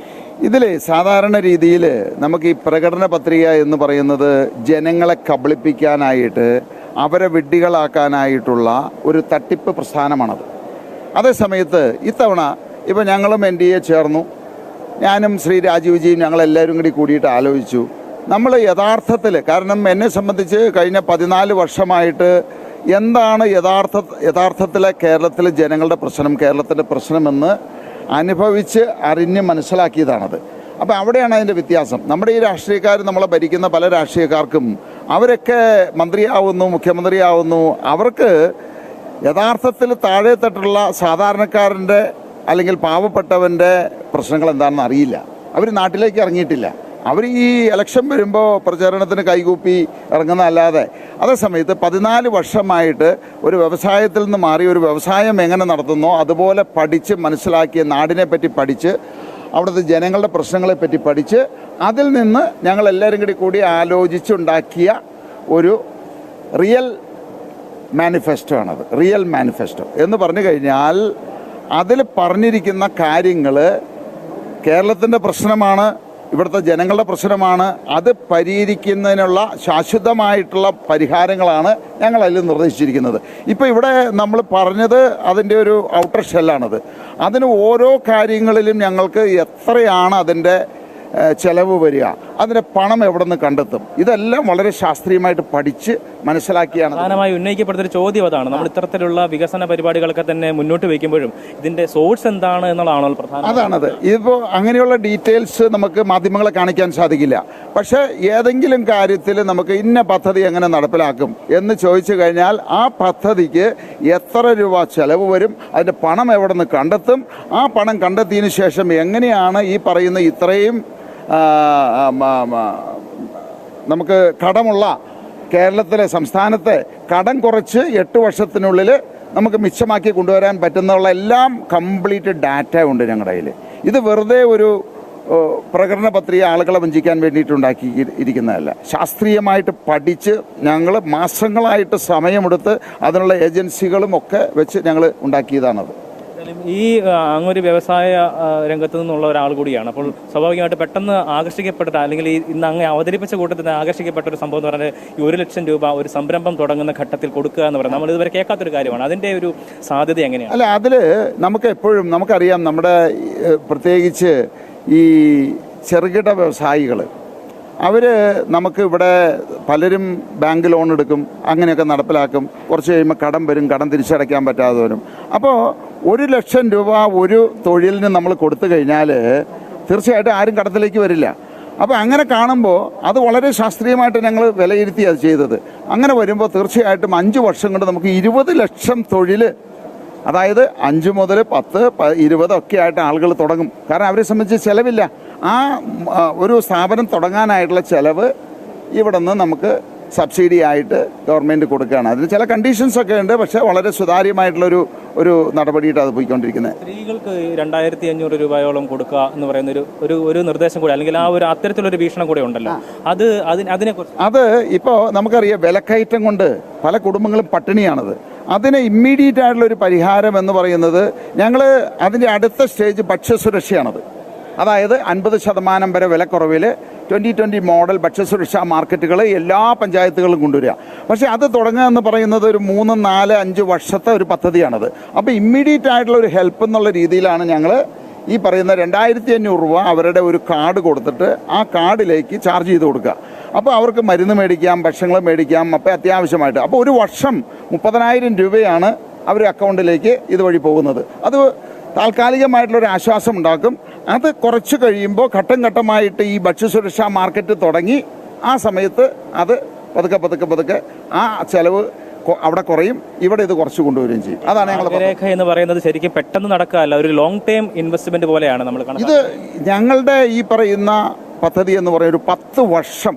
ഇതിൽ സാധാരണ രീതിയിൽ നമുക്ക് ഈ പ്രകടന പത്രിക എന്ന് പറയുന്നത് ജനങ്ങളെ കബളിപ്പിക്കാനായിട്ട് അവരെ വിഡ്ഢികളാക്കാനായിട്ടുള്ള ഒരു തട്ടിപ്പ് പ്രസ്ഥാനമാണത്. അതേസമയത്ത് ഇത്തവണ ഇപ്പോൾ ഞങ്ങളും NDA ചേർന്നു, ഞാനും ശ്രീ രാജീവ്ജിയും ഞങ്ങളെല്ലാവരും കൂടി കൂടിയിട്ട് ആലോചിച്ചു. നമ്മൾ യഥാർത്ഥത്തിൽ, കാരണം എന്നെ സംബന്ധിച്ച് കഴിഞ്ഞ 14 വർഷമായിട്ട് എന്താണ് യഥാർത്ഥത്തിലെ കേരളത്തിലെ ജനങ്ങളുടെ പ്രശ്നം, കേരളത്തിൻ്റെ പ്രശ്നമെന്ന് അനുഭവിച്ച് അറിഞ്ഞ് മനസ്സിലാക്കിയതാണത്. അപ്പോൾ അവിടെയാണ് അതിൻ്റെ വ്യത്യാസം. നമ്മുടെ ഈ രാഷ്ട്രീയക്കാർ, നമ്മളെ ഭരിക്കുന്ന പല രാഷ്ട്രീയക്കാർക്കും അവരൊക്കെ മന്ത്രിയാവുന്നു, മുഖ്യമന്ത്രിയാവുന്നു, അവർക്ക് യഥാർത്ഥത്തിൽ താഴെത്തട്ടുള്ള സാധാരണക്കാരൻ്റെ അല്ലെങ്കിൽ പാവപ്പെട്ടവൻ്റെ പ്രശ്നങ്ങൾ എന്താണെന്ന് അറിയില്ല. അവർ നാട്ടിലേക്ക് ഇറങ്ങിയിട്ടില്ല. അവർ ഈ ഇലക്ഷൻ വരുമ്പോൾ പ്രചാരണത്തിന് കൈകൂപ്പി ഇറങ്ങുന്നതല്ലാതെ. അതേസമയത്ത് 14 വർഷമായിട്ട് ഒരു വ്യവസായത്തിൽ നിന്ന് മാറി ഒരു വ്യവസായം എങ്ങനെ നടത്തുന്നോ അതുപോലെ പഠിച്ച് മനസ്സിലാക്കിയ നാടിനെ പറ്റി പഠിച്ച് അവിടുത്തെ ജനങ്ങളുടെ പ്രശ്നങ്ങളെപ്പറ്റി പഠിച്ച് അതിൽ നിന്ന് ഞങ്ങളെല്ലാവരും കൂടി ആലോചിച്ചുണ്ടാക്കിയ ഒരു റിയൽ മാനിഫെസ്റ്റോ ആണത്. റിയൽ മാനിഫെസ്റ്റോ എന്ന് പറഞ്ഞു കഴിഞ്ഞാൽ അതിൽ പറഞ്ഞിരിക്കുന്ന കാര്യങ്ങൾ കേരളത്തിൻ്റെ പ്രശ്നമാണ്, ഇവിടുത്തെ ജനങ്ങളുടെ പ്രശ്നമാണ്. അത് പരിഹരിക്കുന്നതിനുള്ള ശാശ്വതമായിട്ടുള്ള പരിഹാരങ്ങളാണ് ഞങ്ങൾ അതിൽ നിർദ്ദേശിച്ചിരിക്കുന്നത്. ഇപ്പോൾ ഇവിടെ നമ്മൾ പറഞ്ഞത് അതിൻ്റെ ഒരു ഔട്ടർ ഷെല്ലാണത്. അതിന് ഓരോ കാര്യങ്ങളിലും ഞങ്ങൾക്ക് എത്രയാണ് അതിൻ്റെ ചെലവ് വരിക, അതിൻ്റെ പണം എവിടെ നിന്ന് കണ്ടെത്തും, ഇതെല്ലാം വളരെ ശാസ്ത്രീയമായിട്ട് പഠിച്ച് മനസ്സിലാക്കിയാണ്. പ്രധാനമായി ഉന്നയിക്കപ്പെടുന്നൊരു ചോദ്യം അതാണ്. നമ്മൾ ഇത്തരത്തിലുള്ള വികസന പരിപാടികളൊക്കെ തന്നെ മുന്നോട്ട് വയ്ക്കുമ്പോഴും ഇതിൻ്റെ സോഴ്സ് എന്താണ് എന്നുള്ളതാണോ പ്രധാനം? അതാണത്. ഇതിപ്പോൾ അങ്ങനെയുള്ള ഡീറ്റെയിൽസ് നമുക്ക് മാധ്യമങ്ങളെ കാണിക്കാൻ സാധിക്കില്ല. പക്ഷേ ഏതെങ്കിലും കാര്യത്തിൽ നമുക്ക് ഇന്ന പദ്ധതി എങ്ങനെ നടപ്പിലാക്കും എന്ന് ചോദിച്ചു കഴിഞ്ഞാൽ ആ പദ്ധതിക്ക് എത്ര രൂപ ചെലവ് വരും, അതിൻ്റെ പണം എവിടെ നിന്ന് കണ്ടെത്തും, ആ പണം കണ്ടെത്തിയതിന് ശേഷം എങ്ങനെയാണ് ഈ പറയുന്ന ഇത്രയും നമുക്ക് കടമുള്ള കേരളത്തിലെ സംസ്ഥാനത്തെ കടം കുറച്ച് 8 വർഷത്തിനുള്ളിൽ നമുക്ക് മിച്ചമാക്കി കൊണ്ടുവരാൻ പറ്റുന്നുള്ള എല്ലാം കംപ്ലീറ്റ് ഡാറ്റ ഉണ്ട് ഞങ്ങളുടെ കയ്യിൽ. ഇത് വെറുതെ ഒരു പ്രകടന പത്രിക ആളുകളെ വഞ്ചിക്കാൻ വേണ്ടിയിട്ടുണ്ടാക്കി ഇരിക്കുന്നതല്ല. ശാസ്ത്രീയമായിട്ട് പഠിച്ച് ഞങ്ങൾ മാസങ്ങളായിട്ട് സമയമെടുത്ത് അതിനുള്ള ഏജൻസികളും ഒക്കെ വെച്ച് ഞങ്ങൾ ഉണ്ടാക്കിയതാണത്. ഈ അങ്ങൊരു വ്യവസായ രംഗത്ത് നിന്നുള്ള ഒരാൾ കൂടിയാണ്. അപ്പോൾ സ്വാഭാവികമായിട്ട് പെട്ടെന്ന് ആകർഷിക്കപ്പെട്ട, അല്ലെങ്കിൽ ഇന്ന് അങ്ങ് അവതരിപ്പിച്ച കൂട്ടത്തിൽ ആകർഷിക്കപ്പെട്ട ഒരു സംഭവം എന്ന് പറഞ്ഞാൽ ഈ 1 ലക്ഷം രൂപ ഒരു സംരംഭം തുടങ്ങുന്ന ഘട്ടത്തിൽ കൊടുക്കുക എന്ന് പറയുന്നത് നമ്മൾ ഇതുവരെ കേൾക്കാത്തൊരു കാര്യമാണ്. അതിൻ്റെ ഒരു സാധ്യത എങ്ങനെയാണ്? അല്ല, അതിൽ നമുക്ക് എപ്പോഴും നമുക്കറിയാം, നമ്മുടെ പ്രത്യേകിച്ച് ഈ ചെറുകിട വ്യവസായികൾ അവർ നമുക്ക് ഇവിടെ പലരും ബാങ്ക് ലോൺ എടുക്കും, അങ്ങനെയൊക്കെ നടപ്പിലാക്കും. കുറച്ച് കഴിയുമ്പോൾ കടം വരും, കടം തിരിച്ചടയ്ക്കാൻ പറ്റാതെ വരും. അപ്പോൾ 1 ലക്ഷം രൂപ ഒരു തൊഴിലിന് നമ്മൾ കൊടുത്തു കഴിഞ്ഞാൽ തീർച്ചയായിട്ടും ആരും കടത്തിലേക്ക് വരില്ല. അപ്പോൾ അങ്ങനെ കാണുമ്പോൾ അത് വളരെ ശാസ്ത്രീയമായിട്ട് ഞങ്ങൾ വിലയിരുത്തി അത് ചെയ്തത്. അങ്ങനെ വരുമ്പോൾ തീർച്ചയായിട്ടും 5 വർഷം കൊണ്ട് നമുക്ക് 20 ലക്ഷം തൊഴിൽ, അതായത് 5 മുതൽ 10, 20 ഒക്കെ ആയിട്ട് ആളുകൾ തുടങ്ങും. കാരണം അവരെ സംബന്ധിച്ച് ചിലവില്ല. ആ ഒരു സ്ഥാപനം തുടങ്ങാനായിട്ടുള്ള ചിലവ് ഇവിടെ നിന്ന് നമുക്ക് സബ്സിഡി ആയിട്ട് ഗവൺമെൻറ് കൊടുക്കുകയാണ്. അതിന് ചില കണ്ടീഷൻസ് ഒക്കെ ഉണ്ട്, പക്ഷേ വളരെ സുതാര്യമായിട്ടുള്ളൊരു നടപടിയിട്ട് അത് പോയിക്കൊണ്ടിരിക്കുന്നത്. സ്ത്രീകൾക്ക് 2500 രൂപയോളം കൊടുക്കുക എന്ന് പറയുന്ന ഒരു നിർദ്ദേശം കൂടി, അല്ലെങ്കിൽ ആ ഒരു അത്തരത്തിലൊരു വീക്ഷണം കൂടെ ഉണ്ടല്ലോ. അത് ഇപ്പോൾ നമുക്കറിയാം, വിലക്കയറ്റം കൊണ്ട് പല കുടുംബങ്ങളും പട്ടിണിയാണത്. അതിന് ഇമ്മീഡിയറ്റ് ആയിട്ടുള്ള ഒരു പരിഹാരം എന്ന് പറയുന്നത് ഞങ്ങൾ അതിൻ്റെ അടുത്ത സ്റ്റേജ് ഭക്ഷ്യസുരക്ഷയാണത്. അതായത് 50% വരെ വിലക്കുറവിൽ 2020 മോഡൽ ഭക്ഷ്യസുരക്ഷാ മാർക്കറ്റുകൾ എല്ലാ പഞ്ചായത്തുകളും കൊണ്ടുവരിക. പക്ഷേ അത് തുടങ്ങുക എന്ന് പറയുന്നത് ഒരു 3, 4, 5 വർഷത്തെ ഒരു പദ്ധതിയാണത്. അപ്പോൾ ഇമ്മീഡിയറ്റ് ആയിട്ടുള്ള ഒരു ഹെൽപ്പ് എന്നുള്ള രീതിയിലാണ് ഞങ്ങൾ ഈ പറയുന്ന 2500 രൂപ അവരുടെ ഒരു കാർഡ് കൊടുത്തിട്ട് ആ കാർഡിലേക്ക് ചാർജ് ചെയ്ത് കൊടുക്കുക. അപ്പോൾ അവർക്ക് മരുന്ന് മേടിക്കാം, ഭക്ഷണങ്ങൾ മേടിക്കാം, അപ്പോൾ അത്യാവശ്യമായിട്ട്. അപ്പോൾ ഒരു വർഷം 30,000 രൂപയാണ് അവരുടെ അക്കൗണ്ടിലേക്ക് ഇതുവഴി പോകുന്നത്. അത് താൽക്കാലികമായിട്ടുള്ളൊരു ആശ്വാസം ഉണ്ടാക്കും. അത് കുറച്ച് കഴിയുമ്പോൾ ഘട്ടം ഘട്ടമായിട്ട് ഈ ഭക്ഷ്യസുരക്ഷാ മാർക്കറ്റ് തുടങ്ങി ആ സമയത്ത് അത് പതുക്കെ ആ ചെലവ് അവിടെ കുറയും, ഇവിടെ ഇത് കുറച്ച് കൊണ്ടുവരികയും ചെയ്യും. അതാണ് ഞങ്ങൾ രേഖ എന്ന് പറയുന്നത് ശരിക്കും പെട്ടെന്ന് നടക്കാല്ല, ഒരു ലോങ് ടേം ഇൻവെസ്റ്റ്മെന്റ് പോലെയാണ് നമ്മൾ. ഇത് ഞങ്ങളുടെ ഈ പറയുന്ന പദ്ധതി എന്ന് പറയുന്ന ഒരു 10 വർഷം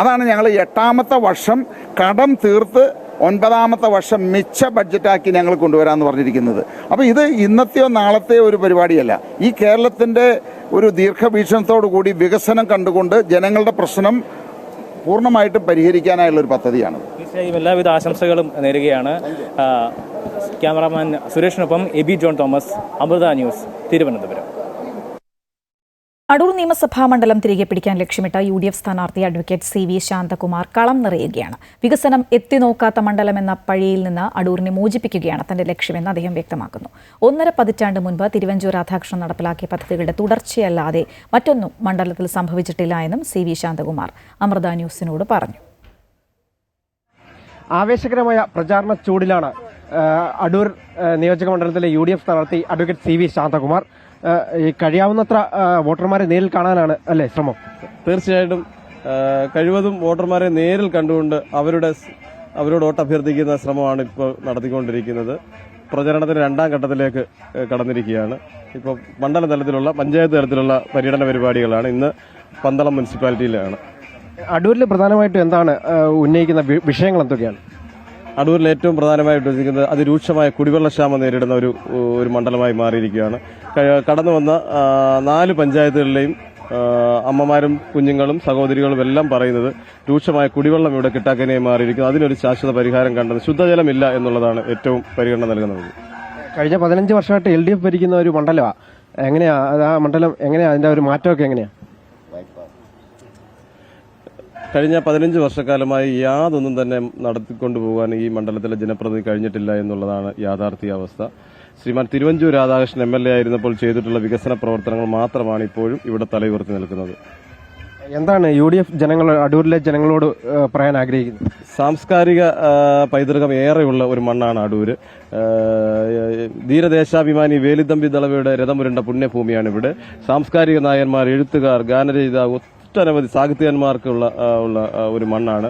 അതാണ് ഞങ്ങൾ 8ാമത്തെ വർഷം കടം തീർത്ത് 9ാമത്തെ വർഷം മിച്ച ബഡ്ജറ്റാക്കി ഞങ്ങൾ കൊണ്ടുവരാമെന്ന് പറഞ്ഞിരിക്കുന്നത്. അപ്പോൾ ഇത് ഇന്നത്തെയോ നാളത്തെയോ ഒരു പരിപാടിയല്ല. ഈ കേരളത്തിൻ്റെ ഒരു ദീർഘവീക്ഷണത്തോടു കൂടി വികസനം കണ്ടുകൊണ്ട് ജനങ്ങളുടെ പ്രശ്നം പൂർണ്ണമായിട്ടും പരിഹരിക്കാനായുള്ള ഒരു പദ്ധതിയാണ്. തീർച്ചയായും എല്ലാവിധ ആശംസകളും നേരുകയാണ്. ക്യാമറാമാൻ സുരേഷിനൊപ്പം എബി ജോൺ തോമസ്, അമൃത ന്യൂസ്, തിരുവനന്തപുരം. അടൂർ നിയമസഭാ മണ്ഡലം തിരികെ പിടിക്കാൻ ലക്ഷ്യമിട്ട UDF സ്ഥാനാർത്ഥി അഡ്വക്കേറ്റ് CV ശാന്തകുമാർ കളം നിറയുകയാണ്. വികസനം എത്തിനോക്കാത്ത മണ്ഡലമെന്ന പഴിയിൽ നിന്ന് അടൂരിനെ മോചിപ്പിക്കുകയാണ് തന്റെ ലക്ഷ്യമെന്ന് അദ്ദേഹം വ്യക്തമാക്കുന്നു. 1.5 പതിറ്റാണ്ട് മുൻപ് തിരുവഞ്ചൂർ രാധാകൃഷ്ണൻ നടപ്പിലാക്കിയ പദ്ധതികളുടെ തുടർച്ചയല്ലാതെ മറ്റൊന്നും മണ്ഡലത്തിൽ സംഭവിച്ചിട്ടില്ല എന്നും CV ശാന്തകുമാർ അമൃത ന്യൂസിനോട് പറഞ്ഞു. ആവേശകരമായ പ്രചാരണ ചൂടിലാണ് അടൂർ നിയോജക മണ്ഡലത്തിലെ UDF സ്ഥാനാർത്ഥി അഡ്വക്കേറ്റ് CV ശാന്തകുമാർ. ഈ കഴിയാവുന്നത്ര വോട്ടർമാരെ നേരിൽ കാണാനാണ് അല്ലേ ശ്രമം? തീർച്ചയായിട്ടും കഴിവതും വോട്ടർമാരെ നേരിൽ കണ്ടുകൊണ്ട് അവരോട് വോട്ട് അഭ്യർത്ഥിക്കുന്ന ശ്രമമാണ് ഇപ്പോൾ നടത്തിക്കൊണ്ടിരിക്കുന്നത്. പ്രചരണത്തിന് 2ാം ഘട്ടത്തിലേക്ക് കടന്നിരിക്കുകയാണ്. ഇപ്പോൾ മണ്ഡല തലത്തിലുള്ള പഞ്ചായത്ത് തലത്തിലുള്ള പര്യടന പരിപാടികളാണ്. ഇന്ന് പന്തളം മുനിസിപ്പാലിറ്റിയിലാണ്. അടൂരിൽ പ്രധാനമായിട്ടും എന്താണ് ഉന്നയിക്കുന്ന വിഷയങ്ങൾ എന്തൊക്കെയാണ്? അടൂരിൽ ഏറ്റവും പ്രധാനമായിട്ട് ഉദ്ദേശിക്കുന്നത് അതിരൂക്ഷമായ കുടിവെള്ളക്ഷാമം നേരിടുന്ന ഒരു മണ്ഡലമായി മാറിയിരിക്കുകയാണ്. കടന്നു വന്ന 4 പഞ്ചായത്തുകളിലെയും അമ്മമാരും കുഞ്ഞുങ്ങളും സഹോദരികളും എല്ലാം പറയുന്നത് രൂക്ഷമായ കുടിവെള്ളം ഇവിടെ കിട്ടാക്കനെയായി മാറിയിരിക്കുന്നു. അതിനൊരു ശാശ്വത പരിഹാരം കണ്ടത് ശുദ്ധജലമില്ല എന്നുള്ളതാണ് ഏറ്റവും പരിഗണന നൽകുന്നത്. കഴിഞ്ഞ 15 വർഷമായിട്ട് LDF ഭരിക്കുന്ന ഒരു മണ്ഡലമാണ്. എങ്ങനെയാ ആ മണ്ഡലം എങ്ങനെയാ അതിന്റെ ഒരു മാറ്റമൊക്കെ എങ്ങനെയാ? കഴിഞ്ഞ 15 വർഷക്കാലമായി യാതൊന്നും തന്നെ നടത്തിക്കൊണ്ടുപോകാൻ ഈ മണ്ഡലത്തിലെ ജനപ്രതിനിധി കഴിഞ്ഞിട്ടില്ല എന്നുള്ളതാണ് യാഥാർത്ഥ്യാവസ്ഥ. ശ്രീമാൻ തിരുവഞ്ചൂർ രാധാകൃഷ്ണൻ MLA ആയിരുന്നപ്പോൾ ചെയ്തിട്ടുള്ള വികസന പ്രവർത്തനങ്ങൾ മാത്രമാണ് ഇപ്പോഴും ഇവിടെ തലയുയർത്തി നിൽക്കുന്നത്. എന്താണ് UDF അടൂരിലെ ജനങ്ങളോട് പറയാൻ ആഗ്രഹിക്കുന്നത്? സാംസ്കാരിക പൈതൃകം ഏറെയുള്ള ഒരു മണ്ണാണ് അടൂര്. ധീരദേശാഭിമാനി വേലുത്തമ്പി ദളവയുടെ രഥമുരുണ്ട പുണ്യഭൂമിയാണ് ഇവിടെ. സാംസ്കാരിക നായന്മാർ, എഴുത്തുകാർ, ഗാനരചയിതാവ്, ഒട്ടനവധി സാഹിത്യന്മാർക്കുള്ള ഒരു മണ്ണാണ്.